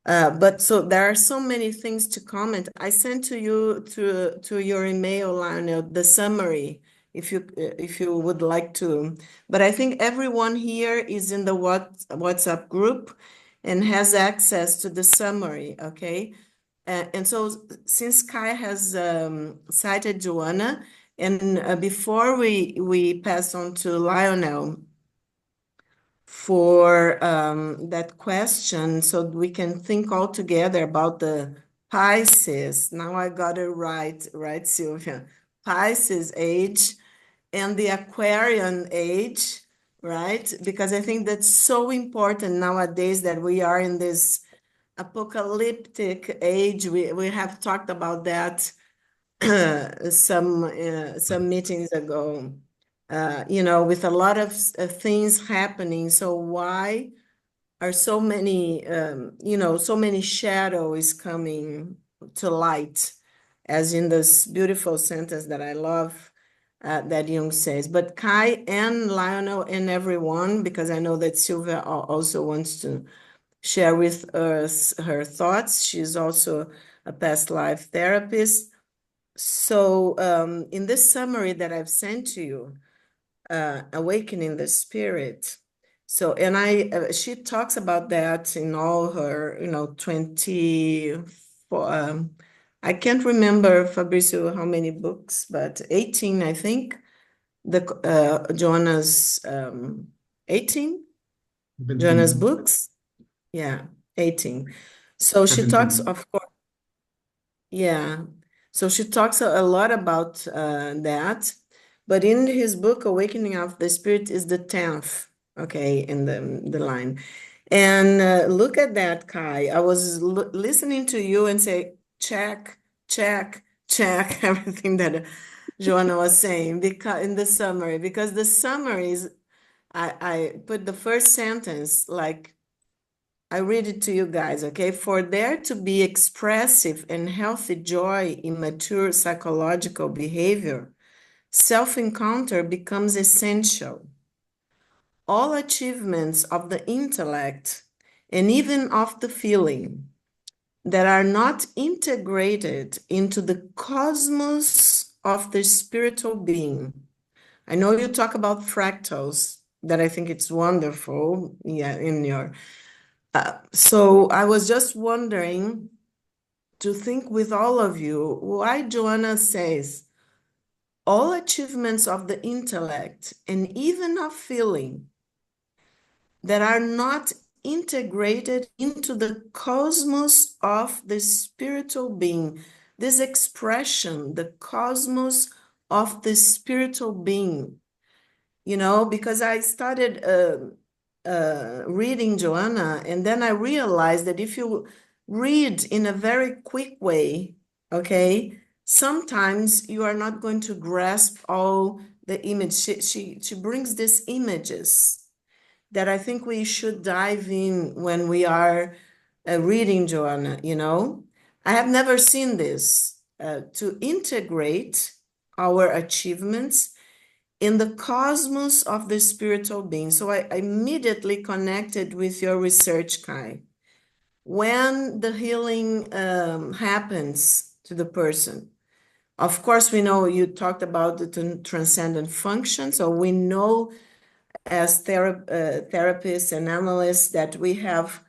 But so there are so many things to comment. I sent to you to your email, Lionel, the summary, if you would like to. But I think everyone here is in the WhatsApp group and has access to the summary, okay? And so since Kai has cited Joanna, and before we pass on to Lionel, for that question, so we can think all together about the Pisces. Now I got it right, Sylvia? Pisces age and the Aquarian age, right? Because I think that's so important nowadays that we are in this apocalyptic age. We have talked about that some meetings ago. With a lot of things happening. So why are so many, so many shadows coming to light, as in this beautiful sentence that I love that Jung says. But Kai and Lionel and everyone, because I know that Sylvia also wants to share with us her thoughts. She's also a past life therapist. So in this summary that I've sent to you, Awakening the Spirit. So, and she talks about that in all her, 24, I can't remember, Fabrizio, how many books, but 18, I think, Joanna's 18, Joanna's books. Yeah, 18. So she talks, of course, yeah. So she talks a lot about that. But in his book, Awakening of the Spirit is the 10th, okay, in the line. And look at that, Kai. I was listening to you and say, check, check, check, everything that Joanna was saying because in the summary, because the summaries, I put the first sentence, like, I read it to you guys, okay? For there to be expressive and healthy joy in mature psychological behavior, self-encounter becomes essential. All achievements of the intellect and even of the feeling that are not integrated into the cosmos of the spiritual being. I know you talk about fractals, that I think it's wonderful, yeah, in your... so I was just wondering to think with all of you why Joanna says all achievements of the intellect and even of feeling that are not integrated into the cosmos of the spiritual being. This expression, the cosmos of the spiritual being, because I started reading Joanna, and then I realized that if you read in a very quick way, okay, sometimes you are not going to grasp all the image. She brings these images that I think we should dive in when we are reading Joanna, I have never seen this, to integrate our achievements in the cosmos of the spiritual being. So I immediately connected with your research, Kai. When the healing happens to the person, of course, we know you talked about the transcendent function. So we know as therapists and analysts that we have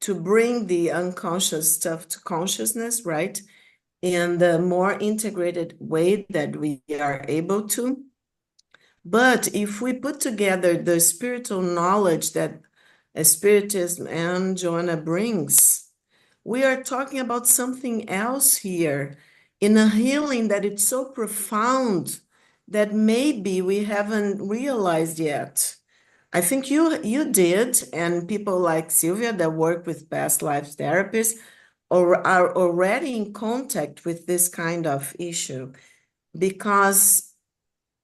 to bring the unconscious stuff to consciousness, right? In the more integrated way that we are able to. But if we put together the spiritual knowledge that Spiritism and Joanna brings, we are talking about something else here in a healing that it's so profound that maybe we haven't realized yet. I think you did, and people like Sylvia that work with past life therapists or are already in contact with this kind of issue, because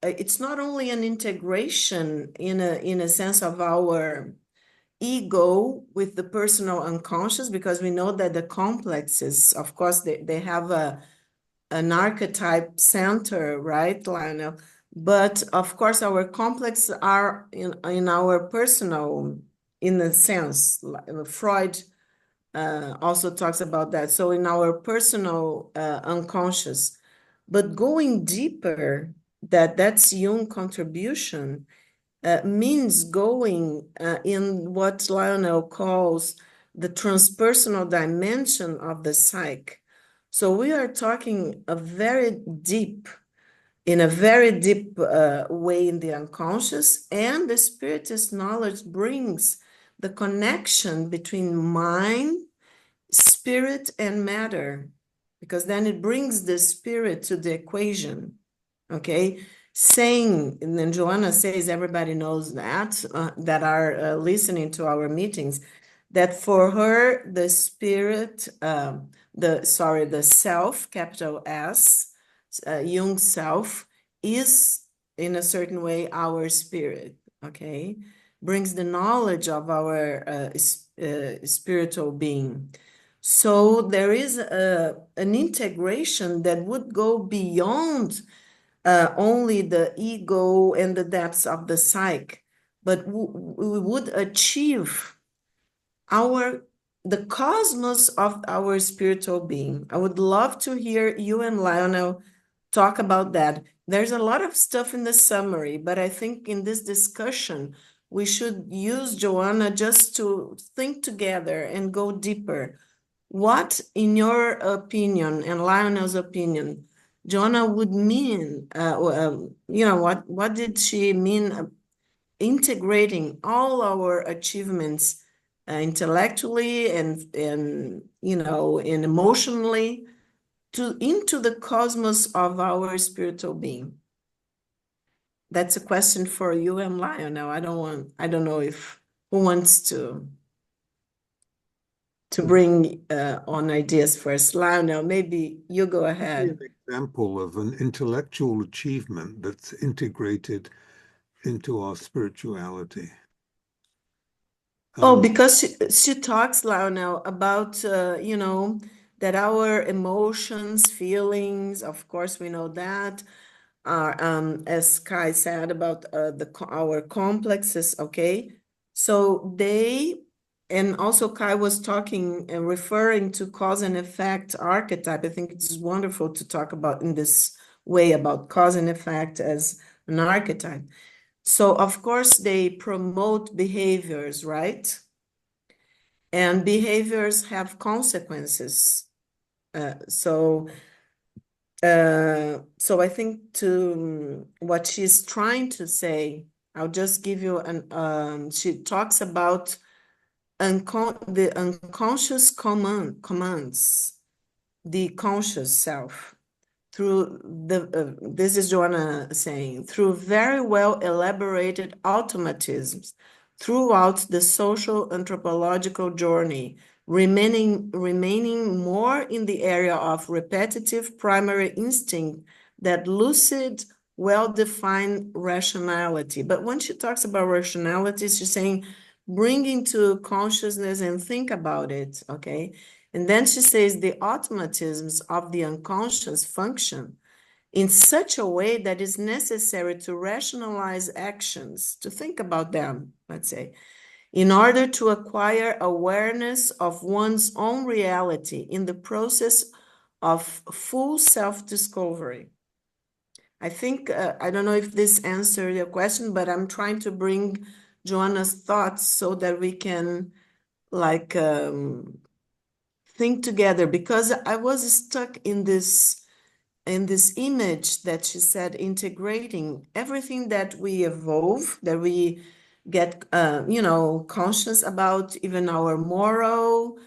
it's not only an integration in a sense of our ego with the personal unconscious, because we know that the complexes, of course, they have an archetype center, right, Lionel? But of course, our complexes are in our personal, in a sense. Freud also talks about that. So in our personal unconscious, but going deeper, that's Jung contribution, means going in what Lionel calls the transpersonal dimension of the psyche. So we are talking in a very deep way in the unconscious, and the spiritist knowledge brings the connection between mind, spirit, and matter, because then it brings the spirit to the equation. Okay, saying, and then Joanna says, everybody knows that are listening to our meetings, that for her the spirit, the self, capital S, Jung's self, is in a certain way our spirit. Okay, brings the knowledge of our spiritual being. So there is an integration that would go beyond only the ego and the depths of the psyche, but we would achieve the cosmos of our spiritual being. I would love to hear you and Lionel talk about that. There's a lot of stuff in the summary, but I think in this discussion, we should use Joanna just to think together and go deeper. What, in your opinion and Lionel's opinion, Joanna would mean, what did she mean integrating all our achievements intellectually and emotionally into the cosmos of our spiritual being? That's a question for you and Lionel. I don't know if who wants to bring on ideas first. Lionel, maybe you go ahead. An example of an intellectual achievement that's integrated into our spirituality. Because she talks, Lionel, about, that our emotions, feelings, of course, we know that, are, as Kai said, about our complexes, okay? So and also Kai was talking and referring to cause and effect archetype. I think it's wonderful to talk about in this way about cause and effect as an archetype. So of course they promote behaviors, right? And behaviors have consequences. So I think to what she's trying to say, I'll just give you she talks about the unconscious commands the conscious self through this is Joanna saying, through very well elaborated automatisms throughout the social anthropological journey, remaining more in the area of repetitive primary instinct that lucid, well-defined rationality. But when she talks about rationality, she's saying bring into consciousness and think about it, okay? And then she says the automatisms of the unconscious function in such a way that is necessary to rationalize actions, to think about them, let's say, in order to acquire awareness of one's own reality in the process of full self-discovery. I think, I don't know if this answered your question, but I'm trying to bring Joanna's thoughts so that we can think together, because I was stuck in this in this image that she said, integrating everything that we evolve, that we get, conscious about, even our moral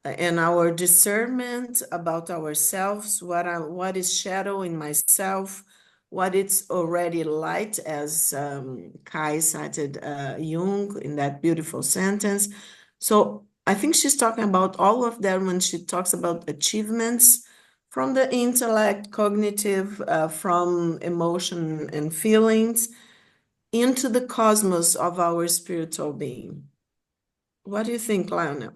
and our discernment about ourselves, what is shadow in myself, what it's already light, as Kai cited Jung in that beautiful sentence. So I think she's talking about all of that when she talks about achievements from the intellect, cognitive, from emotion and feelings, into the cosmos of our spiritual being. What do you think, Lionel?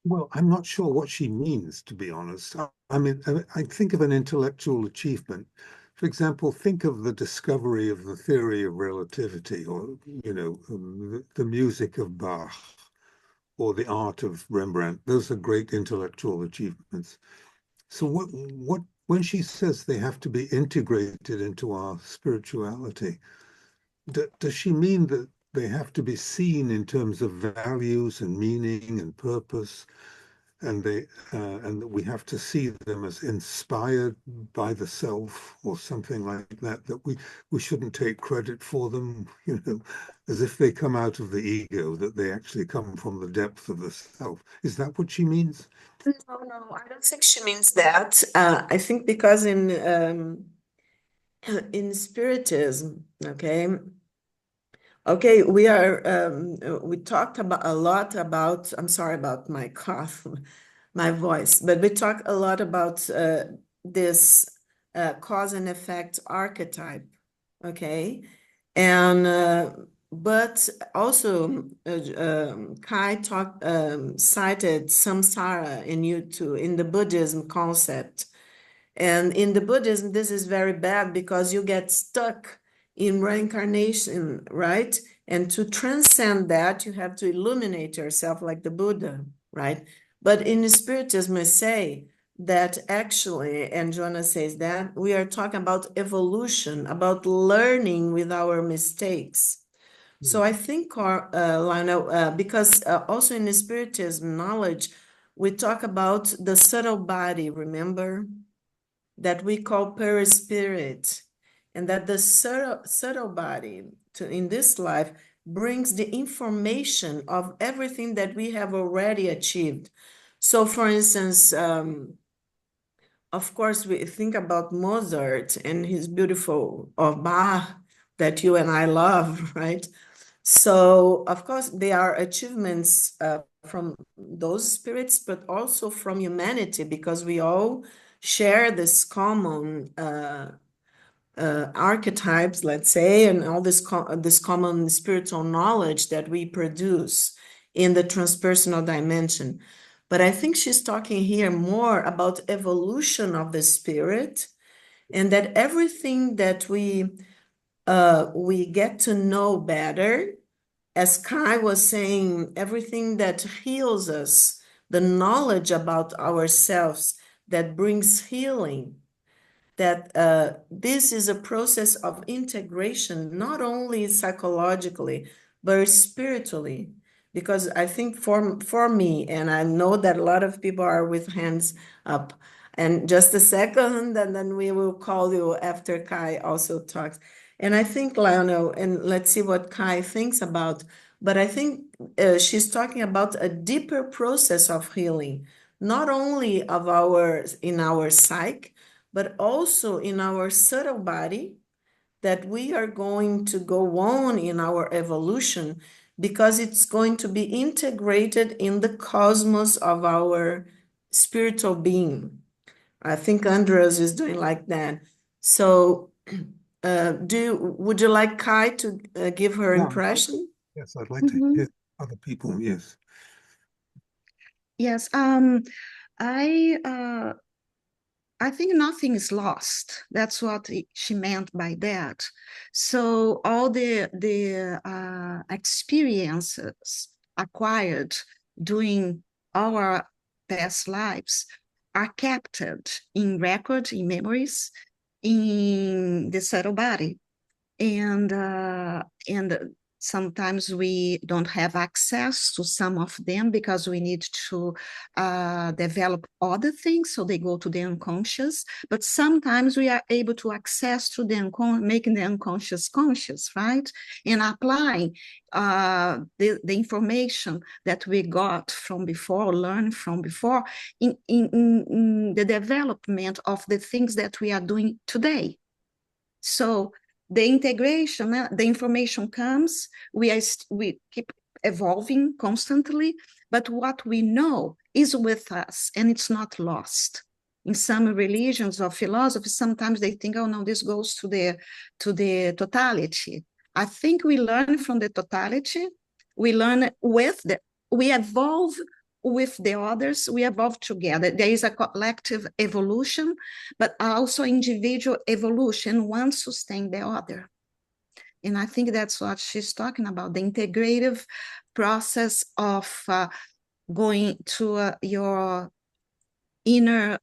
Well, I'm not sure what she means, to be honest. I mean, I think of an intellectual achievement. For example, think of the discovery of the theory of relativity, or, the music of Bach, or the art of Rembrandt. Those are great intellectual achievements. So when she says they have to be integrated into our spirituality, does she mean that they have to be seen in terms of values and meaning and purpose, and and that we have to see them as inspired by the self or something like that, that we shouldn't take credit for them, as if they come out of the ego, that they actually come from the depth of the self? Is that what she means? No, I don't think she means that. I think because in Spiritism, okay, we talked about a lot about, I'm sorry about my cough, my voice, but we talk a lot about this cause and effect archetype, okay? And but also Kai cited samsara in the Buddhism concept. And in the Buddhism, this is very bad because you get stuck in reincarnation, right? And to transcend that, you have to illuminate yourself like the Buddha, right? But in Spiritism, I say that actually, and Joanna says that, we are talking about evolution, about learning with our mistakes. So I think, Lionel, because also in the Spiritism knowledge, we talk about the subtle body, remember? That we call perispirit, and that the subtle body in this life brings the information of everything that we have already achieved. So for instance, of course, we think about Mozart and his beautiful, or Bach, that you and I love, right? So, of course, there are achievements from those spirits, but also from humanity, because we all share this common archetypes, let's say, and all this common spiritual knowledge that we produce in the transpersonal dimension. But I think she's talking here more about evolution of the spirit, and that everything that we get to know better, as Kai was saying, everything that heals us, the knowledge about ourselves that brings healing, that this is a process of integration, not only psychologically, but spiritually. Because I think for me, and I know that a lot of people are with hands up, and just a second, and then we will call you after Kai also talks. And I think, Lionel, and let's see what Kai thinks about, but I think she's talking about a deeper process of healing, not only in our psyche, but also in our subtle body, that we are going to go on in our evolution, because it's going to be integrated in the cosmos of our spiritual being. I think Andres is doing like that. So would you like Kai to give her Yeah, impression? yes, I'd like to hear other people. Yes. Yes, I I think nothing is lost. That's what she meant by that. So all the experiences acquired during our past lives are kept in record, in memories, in the subtle body, and Sometimes we don't have access to some of them because we need to develop other things, so they go to the unconscious. But sometimes we are able to access to the making the unconscious conscious, right? And applying the information that we got from before, learned from before, in the development of the things that we are doing today. So the integration, the information comes, we keep evolving constantly, but what we know is with us and it's not lost. In some religions or philosophies, sometimes they think, oh no, this goes to the totality. I think we learn from the totality, we learn we evolve with the others, we evolve together. There is a collective evolution, but also individual evolution. One sustains the other. And I think that's what she's talking about, the integrative process of going to your inner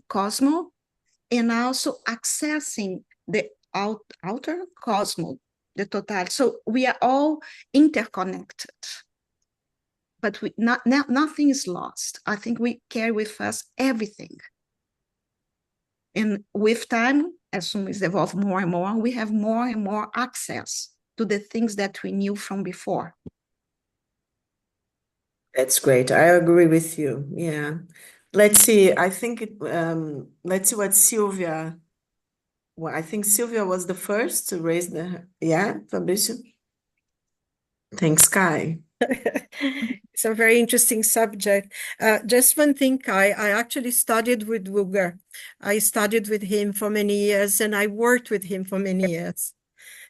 cosmos and also accessing the outer cosmos, the total. So we are all interconnected. But nothing is lost. I think we carry with us everything. And with time, as soon as we evolve more and more, we have more and more access to the things that we knew from before. That's great. I agree with you. Yeah. Let's see. I think let's see what Sylvia. Well, I think Sylvia was the first to raise the. Yeah, Fabricio. Thanks, Kai. It's a very interesting subject. Just one thing, Kai, I actually studied with Wugger. I studied with him for many years and I worked with him for many years.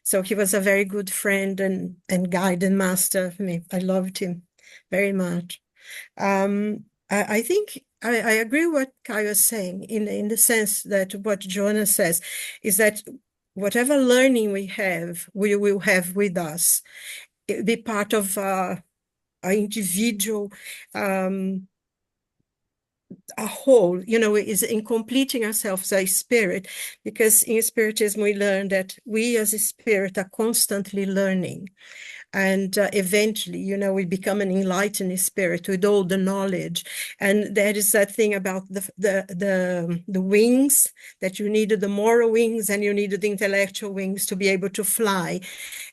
So he was a very good friend and guide and master of me. I loved him very much. I think I agree with what Kai was saying in the sense that what Joanna says is that whatever learning we have, we will have with us. It be part of our individual a whole, is in completing ourselves as a spirit, because in Spiritism we learn that we as a spirit are constantly learning. And eventually, we become an enlightened spirit with all the knowledge. And that is that thing about the wings, that you needed the moral wings and you needed the intellectual wings to be able to fly.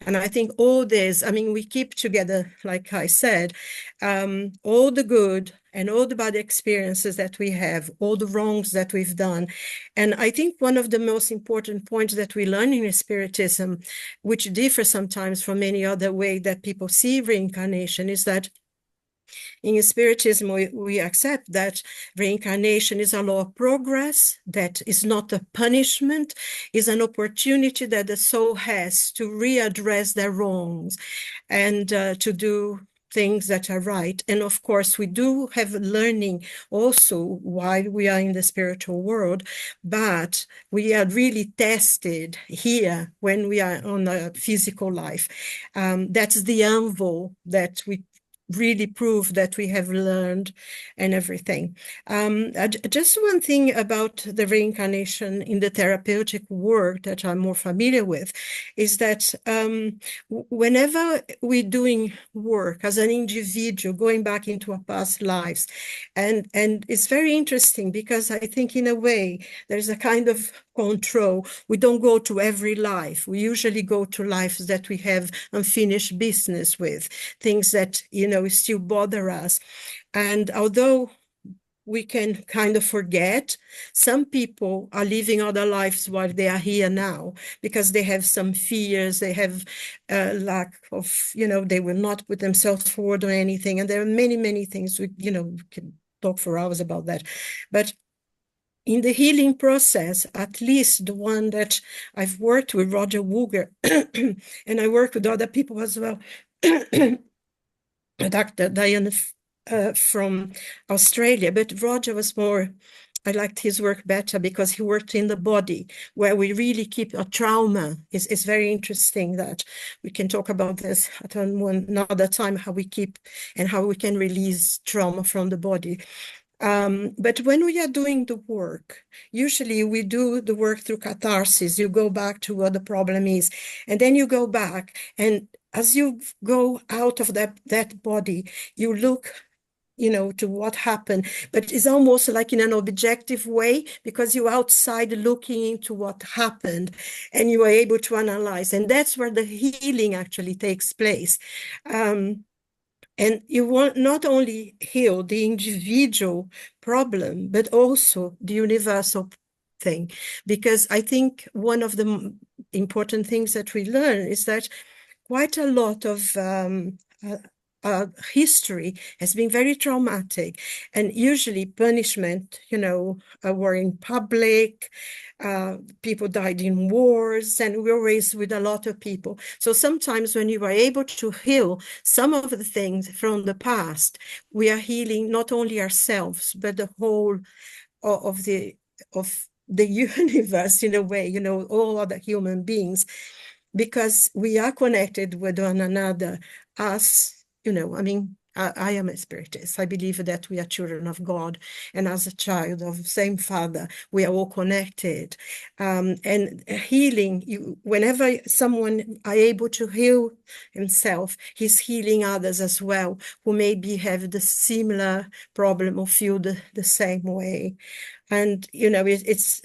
And I think all this, we keep together, like I said, all the good and all the bad experiences that we have, all the wrongs that we've done. And I think one of the most important points that we learn in Spiritism, which differs sometimes from any other way that people see reincarnation, is that in Spiritism, we accept that reincarnation is a law of progress, that is not a punishment, is an opportunity that the soul has to readdress their wrongs and to do things that are right. And of course, we do have learning also while we are in the spiritual world, but we are really tested here when we are on a physical life. That's the anvil that we really prove that we have learned and everything. Just one thing about the reincarnation in the therapeutic work that I'm more familiar with is that whenever we're doing work as an individual, going back into our past lives, and it's very interesting because I think in a way there's a kind of control. We don't go to every life. We usually go to lives that we have unfinished business with, things that, still bother us. And although we can kind of forget, some people are living other lives while they are here now because they have some fears, they have lack of, they will not put themselves forward or anything. And there are many, many things we can talk for hours about that. But in the healing process, at least the one that I've worked with Roger Wooger, and I work with other people as well, Dr. Diana from Australia, but Roger was more, I liked his work better because he worked in the body where we really keep a trauma. It's very interesting that we can talk about this at another time, how we keep and how we can release trauma from the body. But when we are doing the work, usually we do the work through catharsis. You go back to what the problem is, and then you go back. And as you go out of that body, you look, to what happened. But it's almost like in an objective way, because you're outside looking into what happened, and you are able to analyze. And that's where the healing actually takes place. And you want not only heal the individual problem, but also the universal thing. Because I think one of the important things that we learn is that quite a lot of history has been very traumatic, and usually punishment, were in public. People died in wars, and we were raised with a lot of people. So sometimes when you are able to heal some of the things from the past, we are healing not only ourselves, but the whole of the universe, in a way, all other human beings, because we are connected with one another. As I mean, I am a spiritist. I believe that we are children of God, and as a child of the same Father, we are all connected. And healing, whenever someone are able to heal himself, he's healing others as well, who maybe have the similar problem or feel the same way. And it's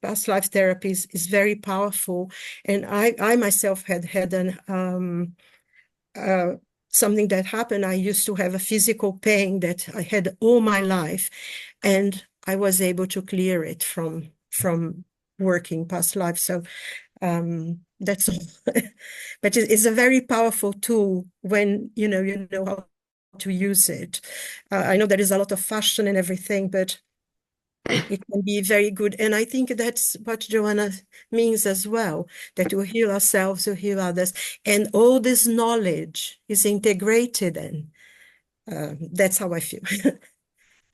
past life therapy is very powerful. And I myself had an something that happened. I used to have a physical pain that I had all my life, and I was able to clear it from working past life. So that's all. But it's a very powerful tool when you know how to use it. I know there is a lot of fashion and everything, but it can be very good. And I think that's what Joanna means as well, that we heal ourselves, we heal others. And all this knowledge is integrated, and that's how I feel.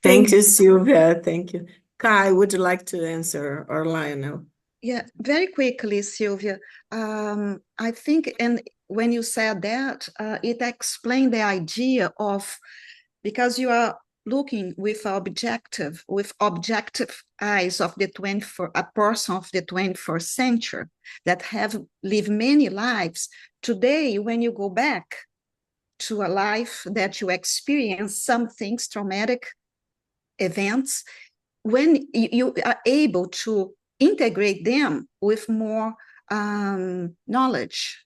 Thank you, Sylvia. Thank you. Kai, would you like to answer, or Lionel? Yeah, very quickly, Sylvia. I think, and when you said that, it explained the idea of, because you are looking with objective eyes of the 21st, a person of the 21st century that have lived many lives. Today, when you go back to a life that you experience some things, traumatic events, when you are able to integrate them with more knowledge,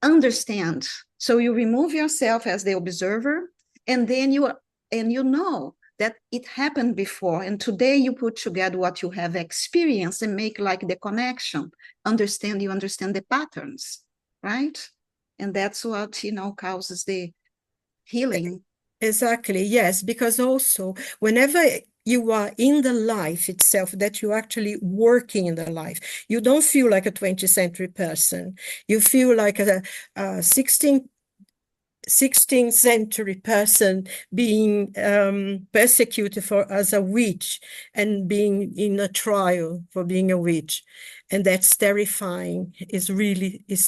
understand. So you remove yourself as the observer, and then you know that it happened before, and today you put together what you have experienced and make like the connection. You understand the patterns, right? And that's what causes the healing. Exactly, yes, because also whenever you are in the life itself, that you're actually working in the life, you don't feel like a 20th century person. You feel like a 16th century person being persecuted as a witch and being in a trial for being a witch. And that's terrifying. Is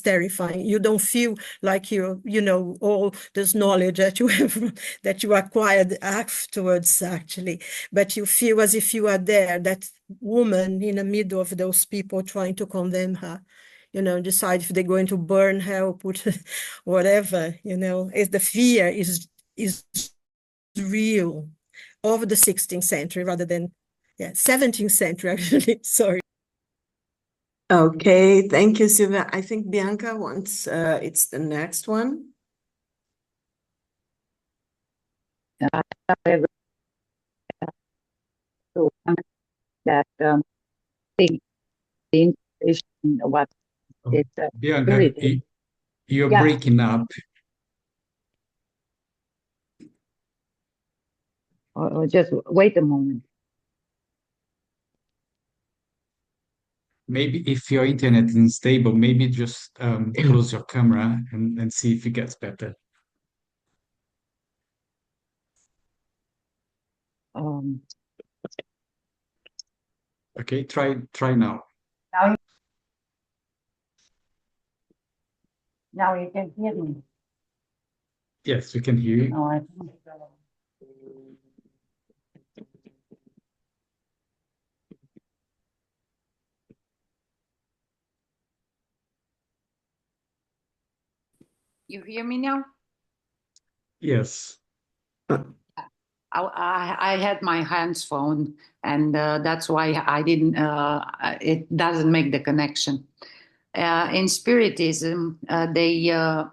terrifying. You don't feel like all this knowledge that you have, that you acquired afterwards, actually, but you feel as if you are there, that woman in the middle of those people trying to condemn her, decide if they're going to burn her or put whatever, is the fear is real of the 16th century rather than 17th century, actually. Sorry. Okay, thank you, Sylvia. I think Bianca wants, it's the next one. So that the inspiration, what it's Bianca, you're Yeah. breaking up. Or just wait a moment. Maybe if your internet is unstable, maybe just close your camera and see if it gets better. Um, Okay, try now. now, now you can hear me. Yes, we can hear you. No, You hear me now? Yes. I had my hands phone, and that's why I didn't. It doesn't make the connection. In Spiritism, the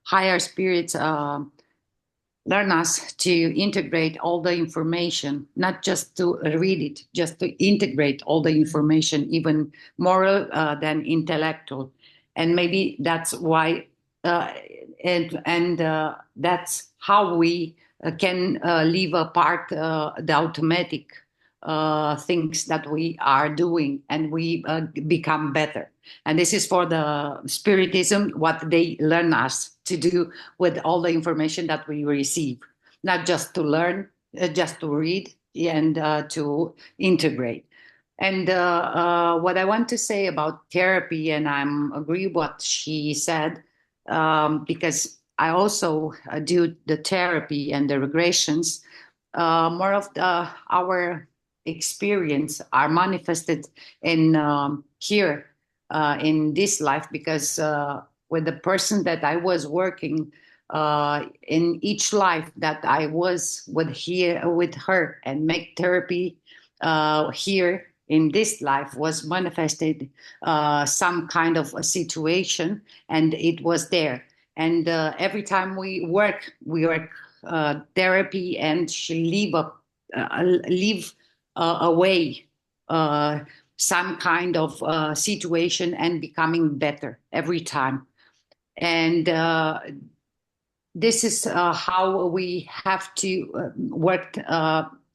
higher spirits learn us to integrate all the information, not just to read it, just to integrate all the information, even moral than intellectual. And maybe that's why, uh, and that's how we can leave apart the automatic things that we are doing, and we become better. And this is for the Spiritism, what they learn us to do with all the information that we receive, not just to learn, just to read and to integrate. And what I want to say about therapy, and I'm agree what she said, because I also do the therapy and the regressions. More of our experience are manifested in here in this life, because with the person that I was working in each life that I was with her and make therapy here in this life was manifested some kind of a situation, and it was there. And every time we work therapy, and she leave away some kind of situation and becoming better every time. And this is how we have to work.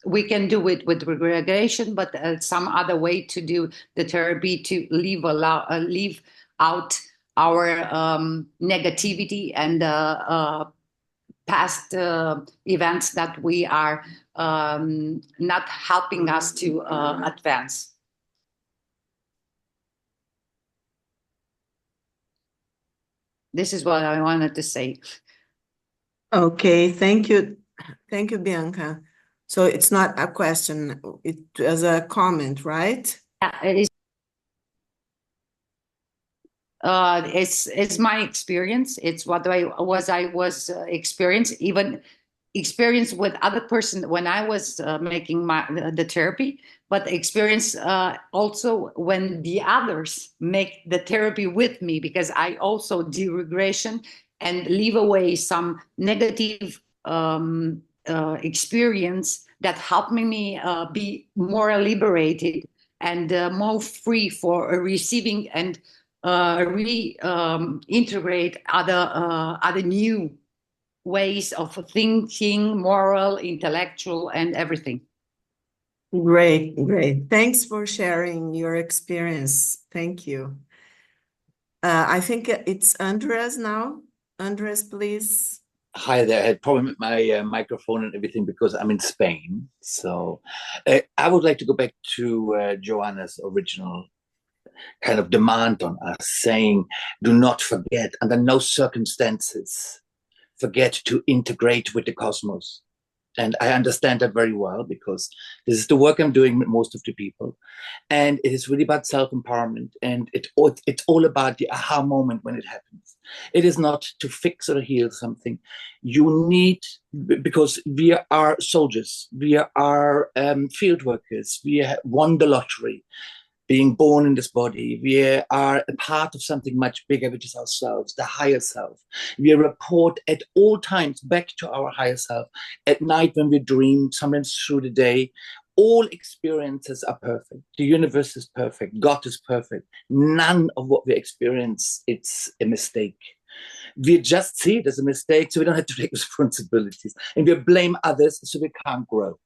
We can do it with regression, but some other way to do the therapy to leave out our negativity and past events that we are not helping us to advance. This is what I wanted to say. Okay, thank you. Thank you, Bianca. So it's not a question, it was a comment, right? It is. It's my experience. It's what I was experience, even experience with other person when I was making the therapy, but experience also when the others make the therapy with me, because I also do regression and leave away some negative experience that helped me be more liberated and more free for receiving and integrate other new ways of thinking, moral, intellectual, and everything. Great, great. Thanks for sharing your experience. Thank you. I think it's Andres now. Andres, please. Hi there. I had a problem with my microphone and everything because I'm in Spain. So I would like to go back to Joanna's original kind of demand on us, saying, do not forget, under no circumstances, forget to integrate with the cosmos. And I understand that very well, because this is the work I'm doing with most of the people. And it is really about self-empowerment. And it's all about the aha moment when it happens. It is not to fix or heal something. You need, because we are soldiers, we are field workers, we won the lottery, being born in this body. We are a part of something much bigger, which is ourselves, the higher self. We report at all times back to our higher self. At night when we dream, sometimes through the day, all experiences are perfect. The universe is perfect. God is perfect. None of what we experience, it's a mistake. We just see it as a mistake, so we don't have to take responsibilities. And we blame others, so we can't grow.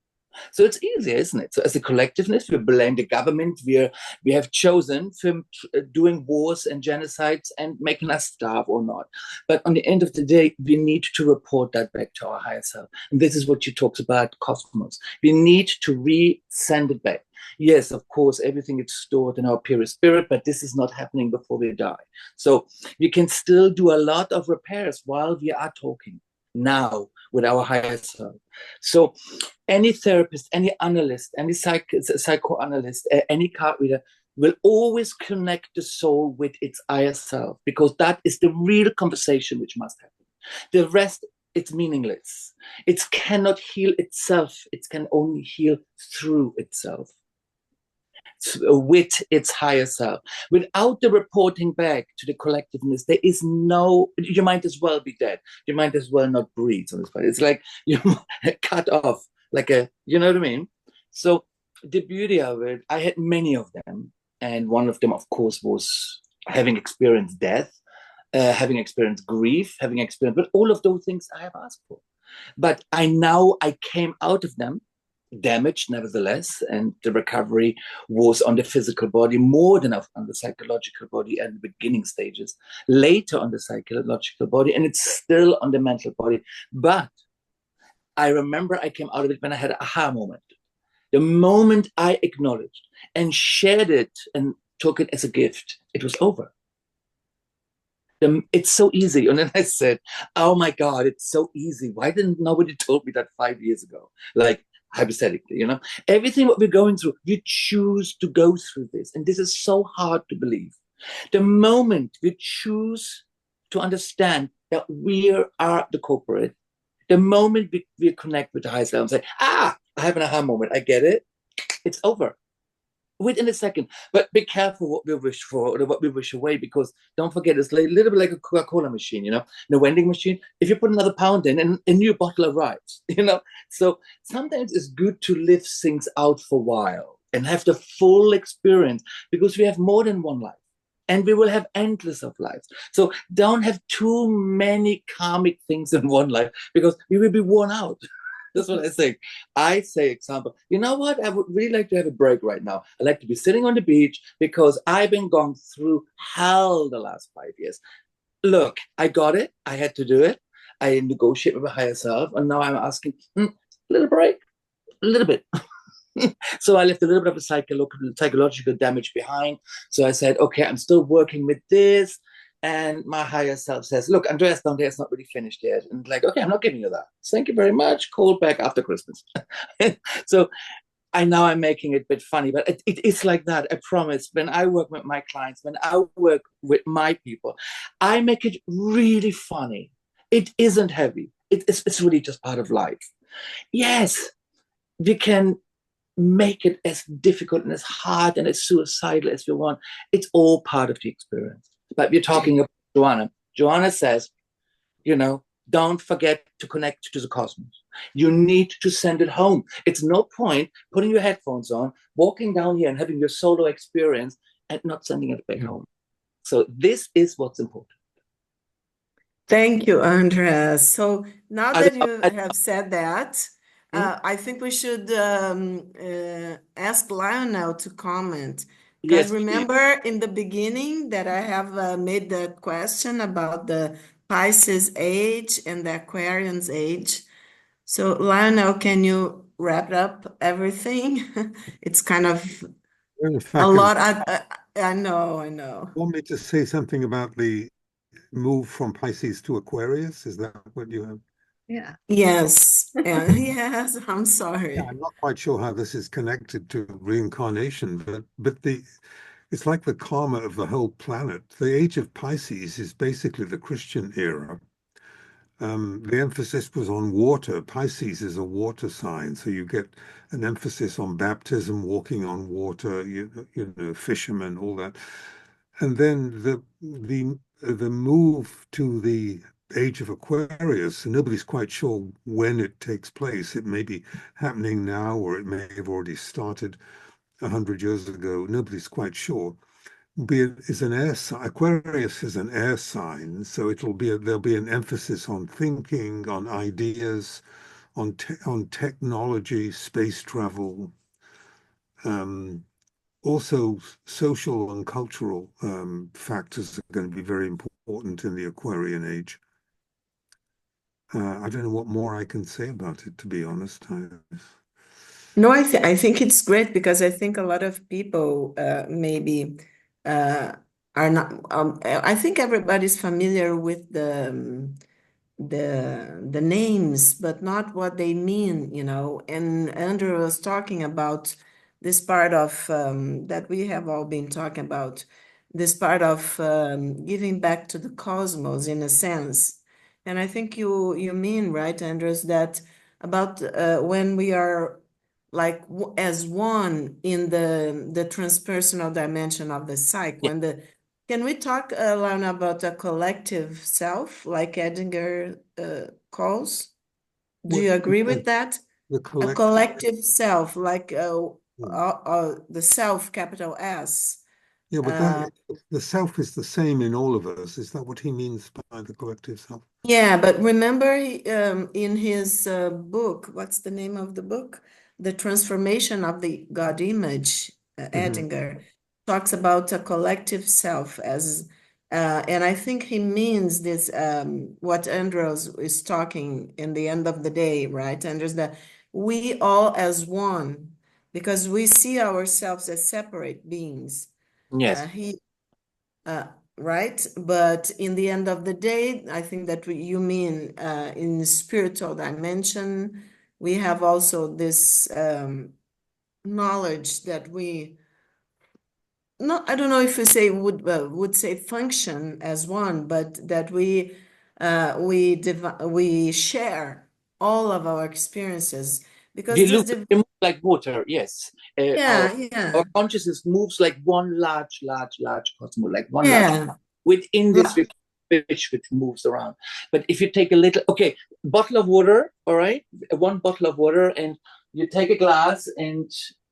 So it's easier, isn't it? So as a collectiveness, we blame the government. We have chosen from doing wars and genocides and making us starve or not. But on the end of the day, we need to report that back to our higher self. And this is what she talks about, cosmos. We need to re-send it back. Yes, of course, everything is stored in our pure spirit, but this is not happening before we die. So we can still do a lot of repairs while we are talking now with our higher self. So any therapist, any analyst, any psychoanalyst, any card reader will always connect the soul with its higher self, because that is the real conversation which must happen. The rest, it's meaningless. It cannot heal itself. It can only heal through itself, with its higher self. Without the reporting back to the collectiveness, there is no, you might as well be dead. You might as well not breathe on this planet. It's like you're cut off, like you know what I mean? So the beauty of it, I had many of them. And one of them, of course, was having experienced death, having experienced grief, having experienced, but all of those things I have asked for. But I came out of them damaged nevertheless, and the recovery was on the physical body more than on the psychological body at the beginning stages, later on the psychological body, and it's still on the mental body. But I remember I came out of it when I had an aha moment. The moment I acknowledged and shared it and took it as a gift, it was over. It's so easy. And then I said, oh my God, it's so easy. Why didn't nobody told me that 5 years ago? Like, hypothetically, you know, everything what we're going through, we choose to go through this. And this is so hard to believe. The moment we choose to understand that we are the culprit, the moment we connect with the higher self and say, I have an aha moment, I get it, it's over. Within a second. But be careful what we wish for or what we wish away, because don't forget, it's a little bit like a Coca-Cola machine, you know, the vending machine. If you put another pound in, and a new bottle arrives, you know. So sometimes it's good to live things out for a while and have the full experience, because we have more than one life. And we will have endless of lives. So don't have too many karmic things in one life, because we will be worn out. That's what I say. I say, example, you know what? I would really like to have a break right now. I like to be sitting on the beach, because I've been going through hell the last 5 years. Look, I got it. I had to do it. I negotiate with my higher self. And now I'm asking, a little break, a little bit. So I left a little bit of a psychological damage behind. So I said, okay, I'm still working with this. And my higher self says, look, Andreas down there is not really finished yet. And like, okay, I'm not giving you that. Thank you very much. Call back after Christmas. So I'm making it a bit funny, but it is like that. I promise. When I work with my clients, when I work with my people, I make it really funny. It isn't heavy. It's really just part of life. Yes, we can make it as difficult and as hard and as suicidal as we want. It's all part of the experience. But we're talking about Joanna. Joanna says, you know, don't forget to connect to the cosmos. You need to send it home. It's no point putting your headphones on, walking down here and having your solo experience and not sending it back home. So this is what's important. Thank you, Andreas. So now that you have said that, I think we should ask Lionel to comment. Because Yes, remember in the beginning that I have made the question about the Pisces age and the Aquarian's age. So Lionel, can you wrap up everything? It's kind of If a I can, lot. I know. you want me to say something about the move from Pisces to Aquarius? Is that what you have? Yeah. Yes. Yes, I'm Yeah, sorry. I'm not quite sure how this is connected to reincarnation, but it's like the karma of the whole planet. The age of Pisces is basically the Christian era. The emphasis was on water. Pisces is a water sign, so you get an emphasis on baptism, walking on water, you know, fishermen, all that. And then the move to the age of Aquarius, nobody's quite sure when it takes place. It may be happening now, or it may have already started 100 years ago. Nobody's quite sure. Is an air sign. Aquarius is an air sign, so there'll be an emphasis on thinking, on ideas, on technology, space travel, also social and cultural factors are going to be very important in the Aquarian age. I don't know what more I can say about it, to be honest. No, I think it's great because I think a lot of people maybe are not. I think everybody's familiar with the names, but not what they mean, you know. And Andrew was talking about this part of that we have all been talking about, this part of giving back to the cosmos in a sense. And I think you mean, right, Andres, that about when we are like as one in the transpersonal dimension of the psyche, Yeah. when the can we talk, Lana, about a collective self, like Edinger calls? Do you agree with that? The A collective. collective self, like Mm. the self, capital S. Yeah, but the self is the same in all of us. Is that what he means by the collective self? Yeah, but remember in his book, what's the name of the book? The Transformation of the God Image, Edinger talks about a collective self as, and I think he means this, what Andros is talking in the end of the day, right? Andros, that we all as one, because we see ourselves as separate beings. Yes. Right? But in the end of the day, I think that you mean in the spiritual dimension, we have also this knowledge that we, not, I don't know if we say would say function as one, but that we share all of our experiences because this They move like water, yes. yeah, yeah, Our consciousness moves like one large cosmos, like one large yeah, within this fish which moves around. But if you take a little, okay, bottle of water, all right, one bottle of water, and you take a glass, and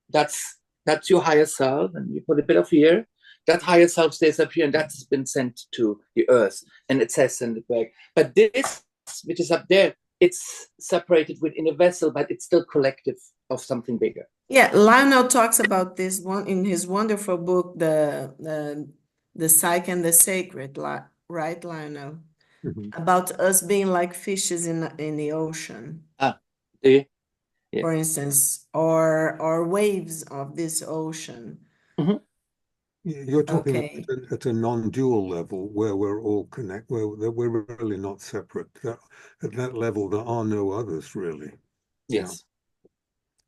that's your higher self, and you put a bit of here. That higher self stays up here, and that's been sent to the earth, and it says send it back. But this, which is up there, it's separated within a vessel, but it's still collective of something bigger. Yeah, Lionel talks about this one in his wonderful book, the Psyche and the Sacred, right, Lionel? About us being like fishes in the ocean. Yeah. For instance, or waves of this ocean. You're talking at a non-dual level where we're all connected, where we're really not separate. At that level, there are no others really. Yes.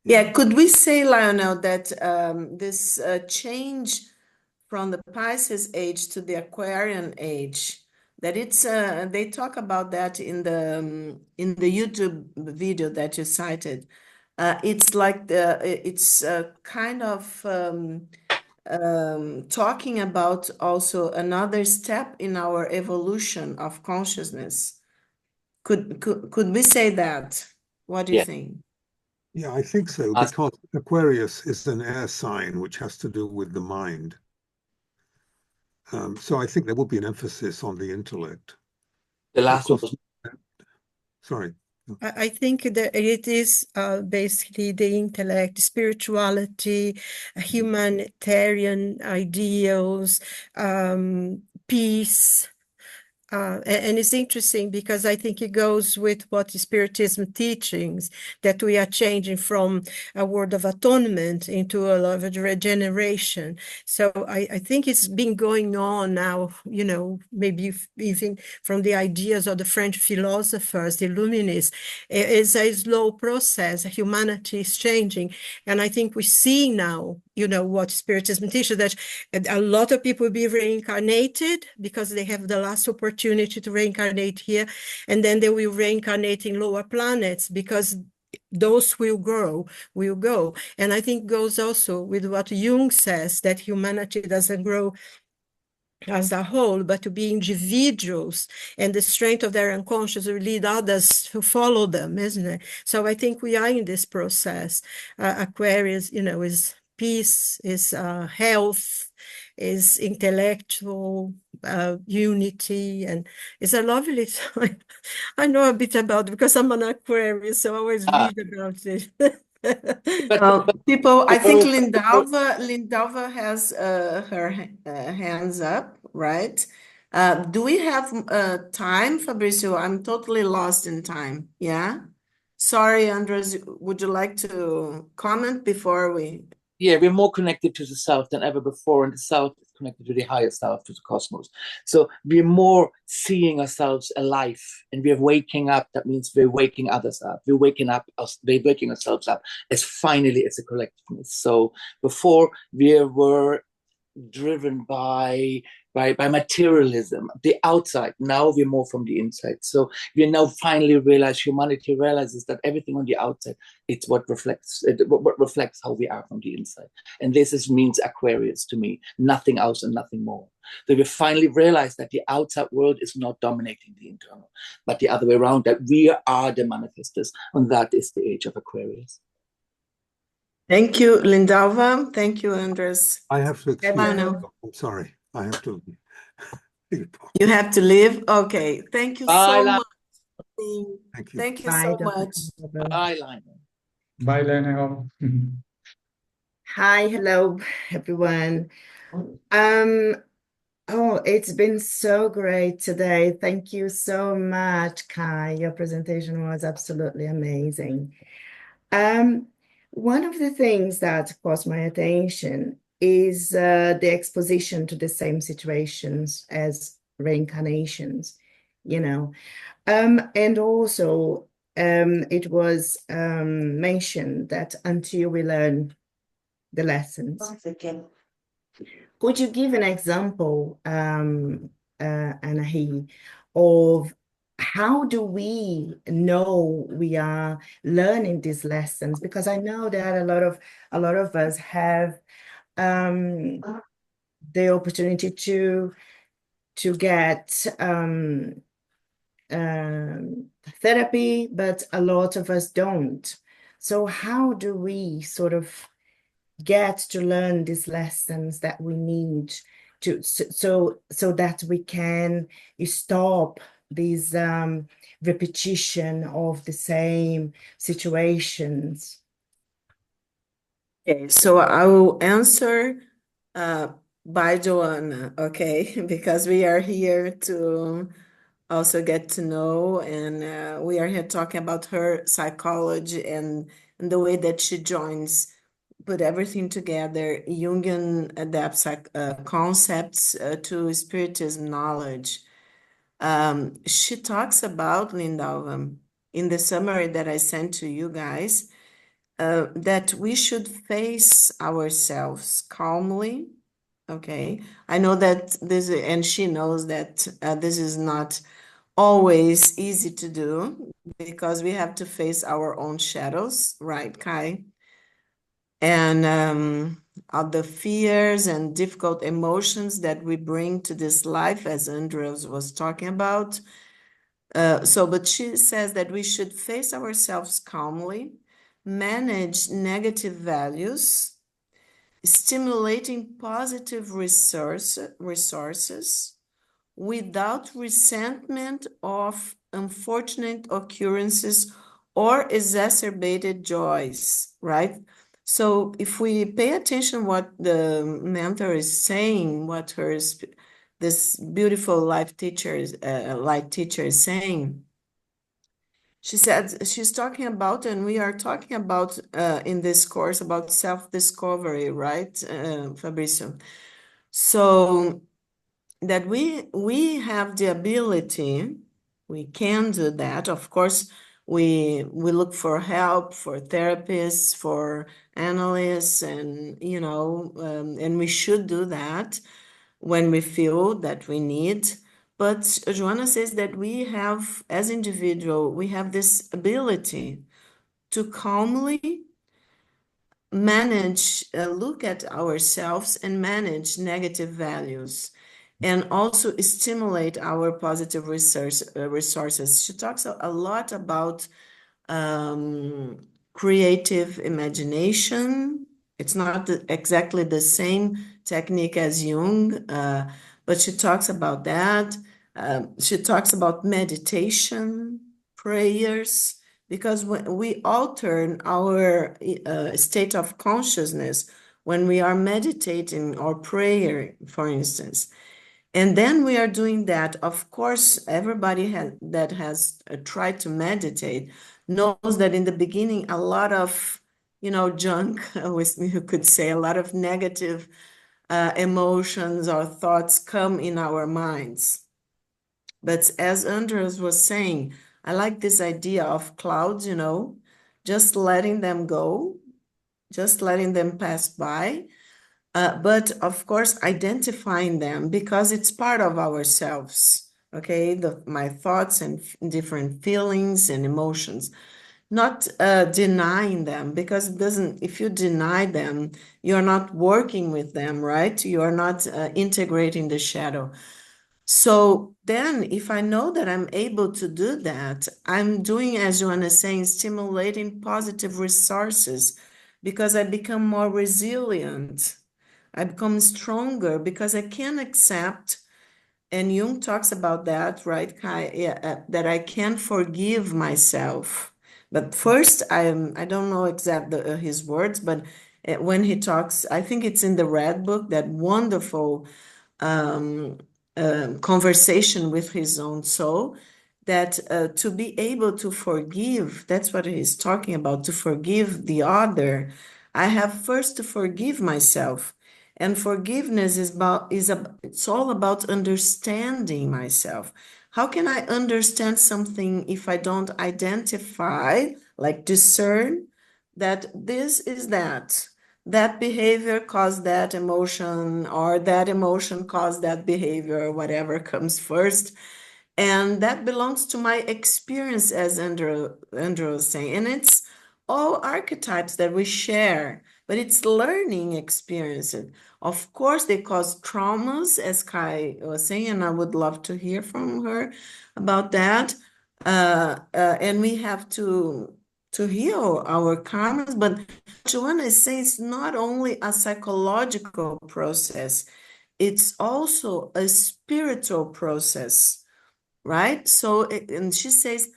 Yeah, could we say, Lionel, that this change from the Pisces age to the Aquarian age, that it's they talk about that in the YouTube video that you cited. It's like it's kind of talking about also another step in our evolution of consciousness. Could we say that? What do you think? Yeah, I think so, because Aquarius is an air sign which has to do with the mind. So I think there will be an emphasis on the intellect. The last one was... Sorry. I think that it is basically the intellect, spirituality, humanitarian ideals, peace. And it's interesting because I think it goes with what Spiritism teachings, that we are changing from a world of atonement into a lot of regeneration. So I think it's been going on now, you know, maybe even from the ideas of the French philosophers, the Illuminists. It's a slow process. Humanity is changing. And I think we see now, you know, what Spiritism teaches, that a lot of people will be reincarnated because they have the last opportunity to reincarnate here, and then they will reincarnate in lower planets because those will go. And I think goes also with what Jung says, that humanity doesn't grow as a whole, but to be individuals, and the strength of their unconscious will lead others to follow them, isn't it? So I think we are in this process. Aquarius, you know, is peace, is health, is intellectual unity, and it's a lovely time. I know a bit about it because I'm an Aquarius, so I always read about it. People, I think Lindalva has her hands up, right? Do we have time, Fabricio? I'm totally lost in time. Yeah. Sorry, Andres, would you like to comment before we? Yeah, we're more connected to the South than ever before, and the South is connected to the higher self, to the cosmos. So we're more seeing ourselves alive, and we're waking up. That means we're waking others up. We're waking up. We're waking ourselves up as finally as a collectiveness. So before we were driven by materialism, the outside. Now we're more from the inside. So we now finally realize, humanity realizes that everything on the outside, it's what reflects how we are from the inside. And means Aquarius to me, nothing else and nothing more. So we finally realize that the outside world is not dominating the internal, but the other way around, that we are the manifestors, and that is the age of Aquarius. Thank you, Lindalva. Thank you, Andres. I have to excuse Bye now. myself. I'm sorry. I have to. You have to leave? Okay. Thank you so much. Thank you. Thank you Bye, so much. Bye, Lionel. Bye, Lionel. Hi, hello, everyone. Oh, it's been so great today. Thank you so much, Kai. Your presentation was absolutely amazing. One of the things that caught my attention is the exposition to the same situations as reincarnations, you know. And also, it was mentioned that until we learn the lessons. Could you give an example, Anahi, of how do we know we are learning these lessons? Because I know that a lot of us have the opportunity to get therapy, but a lot of us don't. So how do we sort of get to learn these lessons that we need to so that we can stop this repetition of the same situations? Okay, so I will answer by Joanna, okay? Because we are here to also get to know, and we are here talking about her psychology and the way that she put everything together, Jungian adapts concepts to spiritism knowledge. She talks about, Lindalva, in the summary that I sent to you guys, that we should face ourselves calmly. Okay, I know that and she knows that this is not always easy to do because we have to face our own shadows, right, Kai? And of the fears and difficult emotions that we bring to this life, as Andres was talking about. But she says that we should face ourselves calmly, manage negative values, stimulating positive resources without resentment of unfortunate occurrences or exacerbated joys, right? So if we pay attention what the mentor is saying, what this beautiful life teacher is saying, she said she's talking about, and we are talking about in this course about self-discovery, right, Fabrizio? So that we have the ability, we can do that. Of course, we look for help, for therapists, for analysts, and and we should do that when we feel that we need. But Joanna says that we have, as individual, we have this ability to calmly manage, look at ourselves and manage negative values, and also stimulate our positive resources. She talks a lot about creative imagination. It's not exactly the same technique as Jung, but she talks about that. She talks about meditation, prayers, because when we alter our state of consciousness when we are meditating or prayer, for instance. And then we are doing that. Of course, everybody that has tried to meditate knows that in the beginning, a lot of, junk, you could say, a lot of negative emotions or thoughts come in our minds. But as Andres was saying, I like this idea of clouds, just letting them go, just letting them pass by. But of course, identifying them because it's part of ourselves, okay? My thoughts and different feelings and emotions, not denying them because it doesn't, if you deny them, you're not working with them, right? You are not integrating the shadow. So then, if I know that I'm able to do that, I'm doing, as Joanna is saying, stimulating positive resources because I become more resilient. I become stronger because I can accept, and Jung talks about that, right, Kai, that I can forgive myself. But first, I don't know exactly his words, but when he talks, I think it's in the Red Book, that wonderful um, conversation with his own soul, that to be able to forgive, that's what he's talking about, to forgive the other. I have first to forgive myself. And forgiveness it's all about understanding myself. How can I understand something if I don't identify, like discern that this is that behavior caused that emotion, or that emotion caused that behavior, whatever comes first. And that belongs to my experience, as Andrew was saying. And it's all archetypes that we share, but it's learning experiences. Of course, they cause traumas, as Kai was saying, and I would love to hear from her about that. And we have to heal our karmas. But Joanna is saying it's not only a psychological process, it's also a spiritual process, right? So, and she says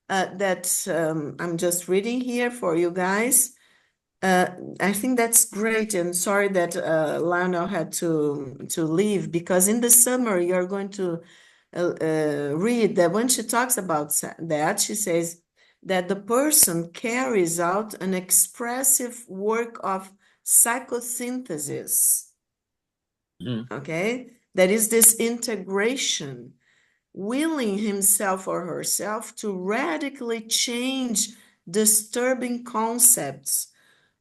that I'm just reading here for you guys. I think that's great, and sorry that Lionel had to leave, because in the summary you're going to read that when she talks about that, she says that the person carries out an expressive work of psychosynthesis. Okay, that is this integration, willing himself or herself to radically change disturbing concepts,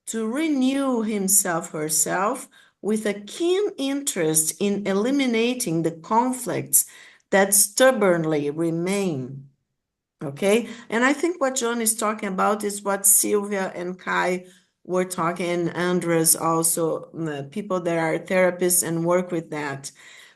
to renew himself herself with a keen interest in eliminating the conflicts that stubbornly remain. Okay, and I think what John is talking about is what Sylvia and Kai were talking, and Andres also, people that are therapists and work with that.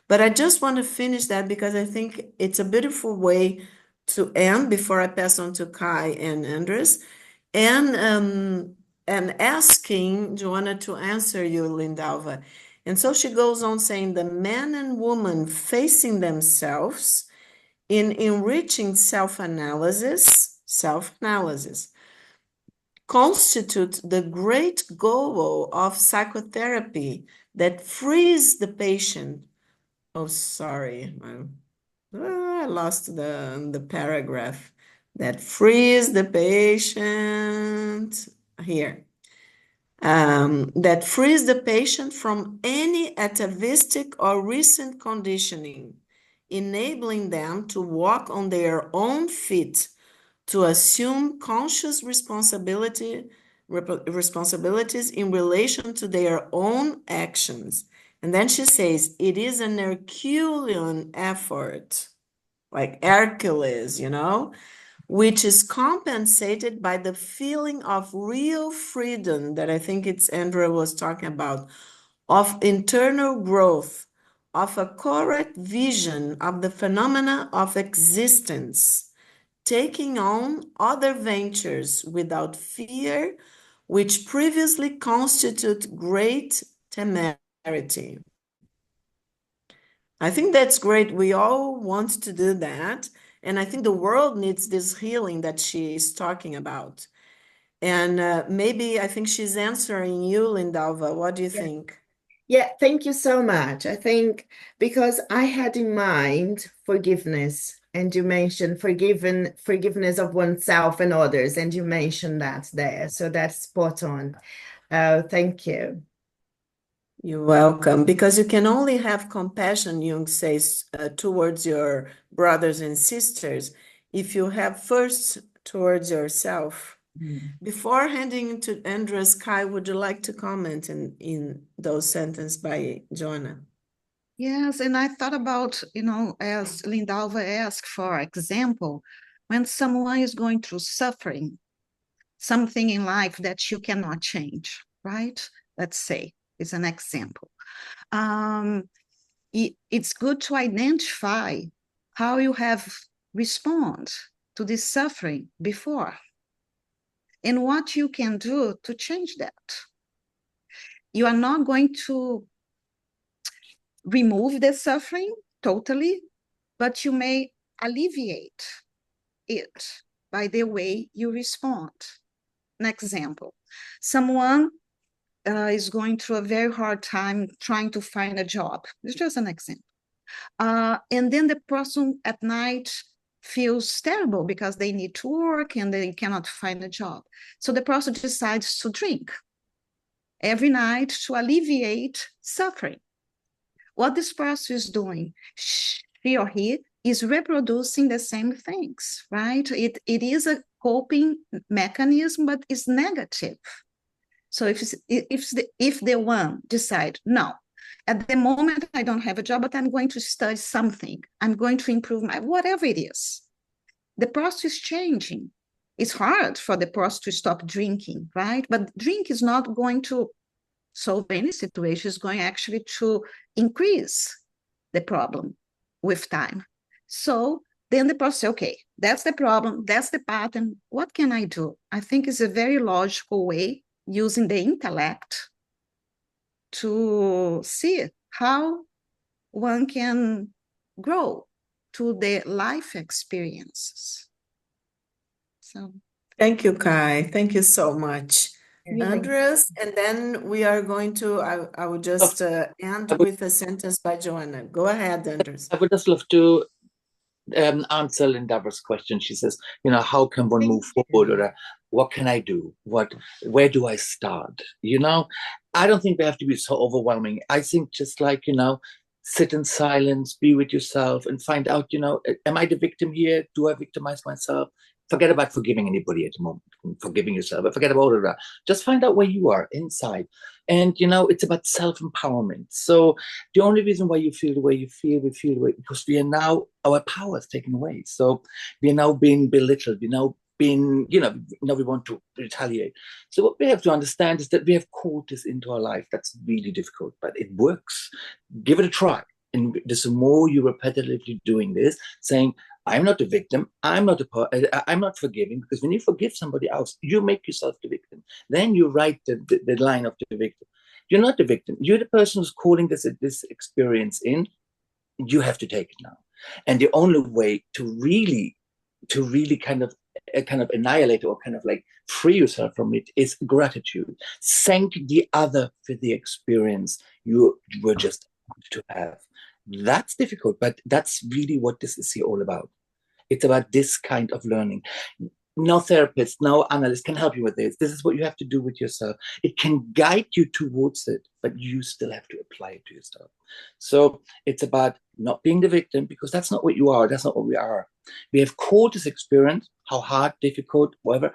But I just want to finish that because I think it's a beautiful way to end before I pass on to Kai and Andres, and asking Joanna to answer you, Lindalva. And so she goes on saying the man and woman facing themselves in enriching self-analysis constitute the great goal of psychotherapy that frees the patient. Oh, sorry, I lost the paragraph. That frees the patient here. That frees the patient from any atavistic or recent conditioning, enabling them to walk on their own feet, to assume conscious responsibilities in relation to their own actions. And then she says, it is an Herculean effort, like Hercules, which is compensated by the feeling of real freedom that I think it's Andrea was talking about, of internal growth, of a correct vision of the phenomena of existence, taking on other ventures without fear, which previously constitute great temerity. I think that's great. We all want to do that. And I think the world needs this healing that she is talking about. And maybe I think she's answering you, Lindalva. What do you think? Yeah, thank you so much. I think because I had in mind forgiveness, and you mentioned forgiveness of oneself and others, and you mentioned that there. So that's spot on. Thank you. You're welcome. Because you can only have compassion, Jung says, towards your brothers and sisters if you have first towards yourself. Before handing to Andres, Kai, would you like to comment in those sentences by Joanna? Yes, and I thought about, as Lindalva asked, for example, when someone is going through suffering, something in life that you cannot change, right? Let's say, is an example. It's good to identify how you have responded to this suffering before and what you can do to change that. You are not going to remove the suffering totally, but you may alleviate it by the way you respond. An example, someone is going through a very hard time trying to find a job. It's just an example. And then the person at night feels terrible because they need to work and they cannot find a job. So the person decides to drink every night to alleviate suffering. What this person is doing, she or he is reproducing the same things, right? It is a coping mechanism, but it's negative. So if the one decide, no, at the moment I don't have a job, but I'm going to study something, I'm going to improve my, whatever it is, the process is changing. It's hard for the person to stop drinking, right? But drink is not going to solve any situation, is going actually to increase the problem with time. So then the person say, okay, that's the problem, that's the pattern, what can I do? I think it's a very logical way, using the intellect to see how one can grow to the life experiences. So thank you, Kai. Thank you so much. Yeah. Andres, and then we are going to, I will just end with a sentence by Joanna. Go ahead, Andres. I would just love to answer Lindava's question. She says, how can one move forward, or what can I do? Where do I start? I don't think they have to be so overwhelming. I think just like, sit in silence, be with yourself and find out, am I the victim here? Do I victimize myself? Forget about forgiving anybody at the moment, forgiving yourself, but forget about all of that. Just find out where you are inside. And, it's about self-empowerment. So the only reason why you feel the way you feel, we feel the way, because we are now, our power is taken away. So we are now being belittled. We're now being, now we want to retaliate. So what we have to understand is that we have called this into our life. That's really difficult, but it works. Give it a try. And the more you repetitively doing this, saying, I'm not the victim. I'm not forgiving, because when you forgive somebody else, you make yourself the victim. Then you write the line of the victim. You're not the victim. You're the person who's calling this experience in. You have to take it now. And the only way to really kind of annihilate or kind of like free yourself from it is gratitude. Thank the other for the experience you were just to have. That's difficult, but that's really what this is here all about. It's about this kind of learning. No therapist, no analyst can help you with this. This is what you have to do with yourself. It can guide you towards it, but you still have to apply it to yourself. So it's about not being the victim, because that's not what you are. That's not what we are. We have called this experience, how hard, difficult, whatever,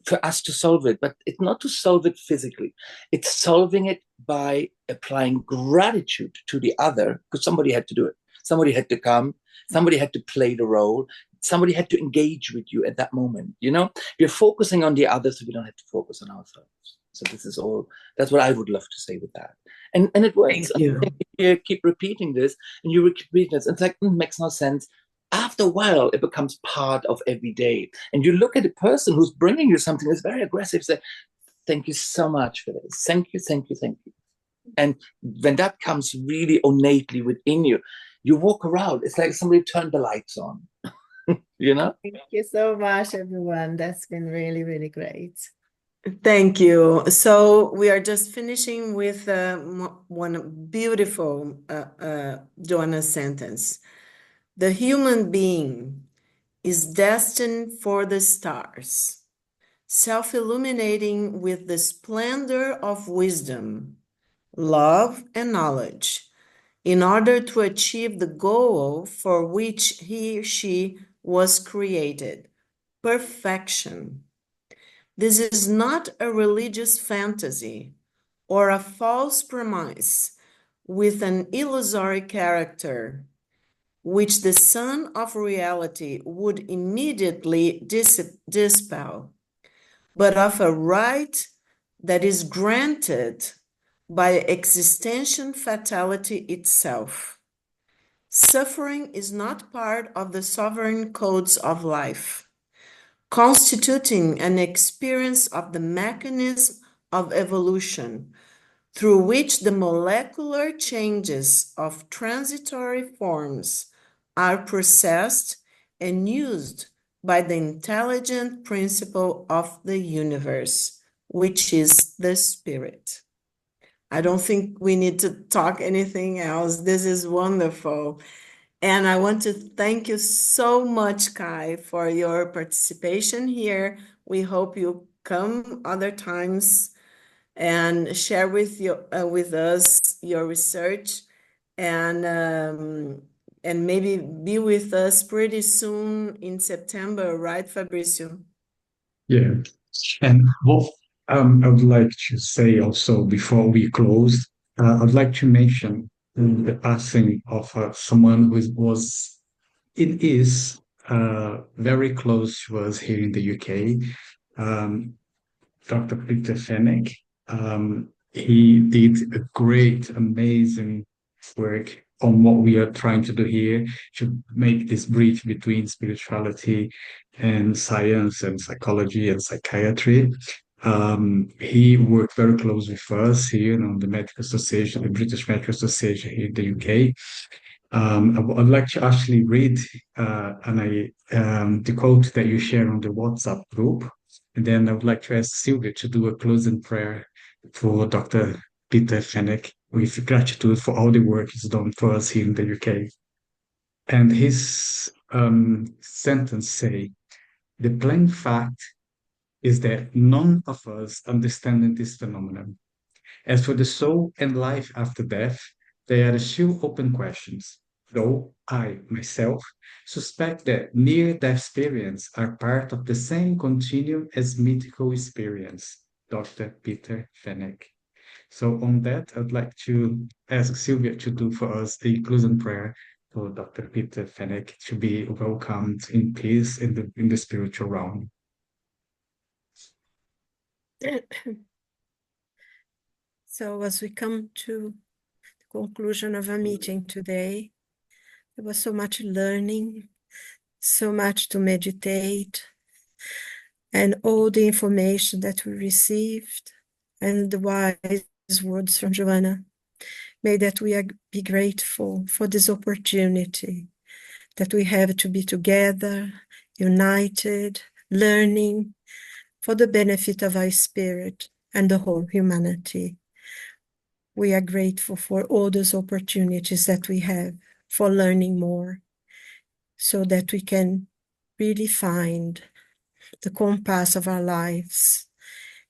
for us to solve it, but it's not to solve it physically. It's solving it by applying gratitude to the other, because somebody had to do it. Somebody had to come. Somebody had to play the role. Somebody had to engage with you at that moment. We're focusing on the other, so we don't have to focus on ourselves. So this is all. That's what I would love to say with that. And it works. Thank you. You keep repeating this, and you repeat this. It's like, makes no sense. After a while, it becomes part of every day. And you look at a person who's bringing you something that's very aggressive, say, thank you so much for this. Thank you, thank you, thank you. And when that comes really innately within you, you walk around. It's like somebody turned the lights on, Thank you so much, everyone. That's been really, really great. Thank you. So we are just finishing with one beautiful Joanna sentence. The human being is destined for the stars, self-illuminating with the splendor of wisdom, love, and knowledge in order to achieve the goal for which he or she was created, perfection. This is not a religious fantasy or a false premise with an illusory character, which the Son of Reality would immediately dispel, but of a right that is granted by existential fatality itself. Suffering is not part of the sovereign codes of life, constituting an experience of the mechanism of evolution through which the molecular changes of transitory forms are processed and used by the intelligent principle of the universe, which is the spirit. I don't think we need to talk anything else. This is wonderful. And I want to thank you so much, Kai, for your participation here. We hope you come other times and share with us your research, and maybe be with us pretty soon in September, right, Fabricio? Yeah. And what I would like to say also before we close, I'd like to mention the passing of someone who was, it is very close to us here in the UK. Um, Dr. Peter Fenech. He did a great, amazing work on what we are trying to do here to make this bridge between spirituality and science and psychology and psychiatry. He worked very close with us here on the Medical Association, the British Medical Association here in the UK. I'd like to actually read the quote that you share on the WhatsApp group. And then I would like to ask Sylvia to do a closing prayer for Dr. Peter Fenech with gratitude for all the work he's done for us here in the UK. And his sentence say, the plain fact is that none of us understanding this phenomenon. As for the soul and life after death, they are still open questions, though I, myself, suspect that near-death experience are part of the same continuum as mythical experience. Dr. Peter Fenech. So on that, I'd like to ask Sylvia to do for us the closing prayer for Dr. Peter Fenech to be welcomed in peace in the spiritual realm. So as we come to the conclusion of our meeting today, there was so much learning, so much to meditate, and all the information that we received, and the wise words from Joanna. May that we be grateful for this opportunity that we have to be together, united, learning for the benefit of our spirit and the whole humanity. We are grateful for all those opportunities that we have for learning more, so that we can really find the compass of our lives,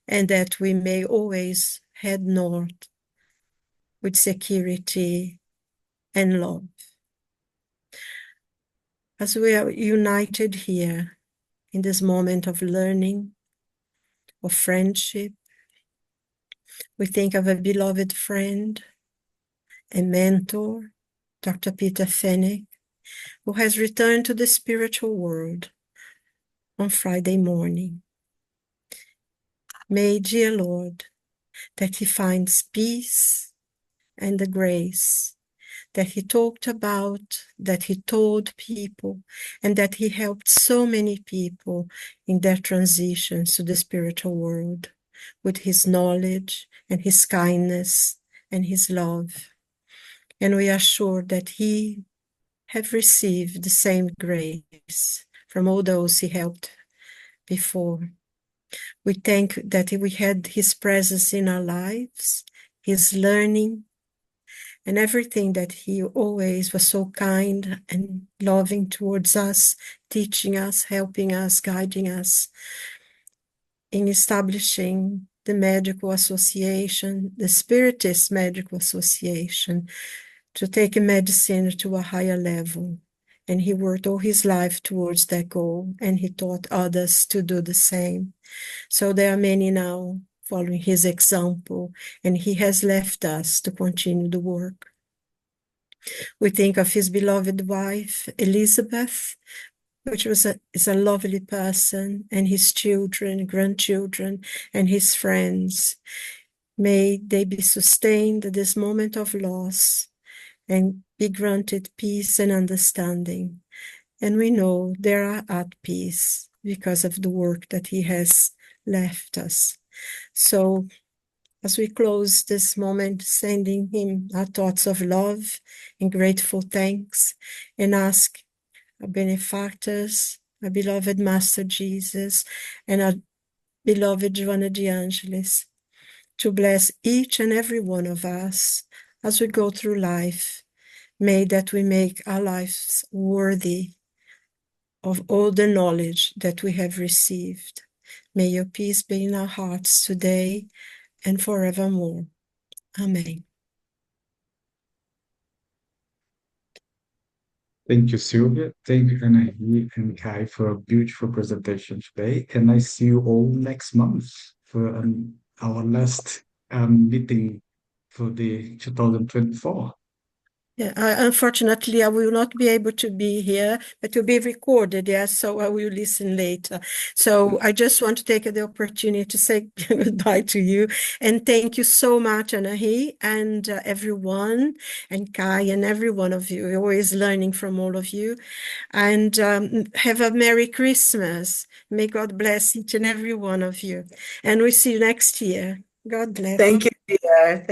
and that we may always head north with security and love. As we are united here in this moment of learning, of friendship, we think of a beloved friend and mentor, Dr. Peter Fenech, who has returned to the spiritual world on Friday morning. May, dear Lord, that he finds peace and the grace that he talked about, that he told people, and that he helped so many people in their transitions to the spiritual world with his knowledge and his kindness and his love. And we are sure that he have received the same grace from all those he helped before. We thank that we had his presence in our lives, his learning, and everything, that he always was so kind and loving towards us, teaching us, helping us, guiding us in establishing the medical association, the Spiritist Medical Association, to take medicine to a higher level. And he worked all his life towards that goal, and he taught others to do the same. So there are many now following his example, and he has left us to continue the work. We think of his beloved wife, Elizabeth, which is a lovely person, and his children, grandchildren, and his friends. May they be sustained at this moment of loss and be granted peace and understanding. And we know they are at peace because of the work that he has left us. So as we close this moment, sending him our thoughts of love and grateful thanks, and ask our benefactors, our beloved Master Jesus, and our beloved Joanna de Angelis, to bless each and every one of us as we go through life. May that we make our lives worthy of all the knowledge that we have received. May your peace be in our hearts today and forevermore. Amen. Thank you, Sylvia. Thank you, Anahi and Kai, for a beautiful presentation today. And I see you all next month for our last meeting for the 2024. Yeah, unfortunately, I will not be able to be here, but it will be recorded, yes, so I will listen later. So I just want to take the opportunity to say goodbye to you, and thank you so much, Anahi, and everyone, and Kai, and every one of you. We're always learning from all of you. And have a Merry Christmas. May God bless each and every one of you. And we see you next year. God bless. Thank you, dear. Thank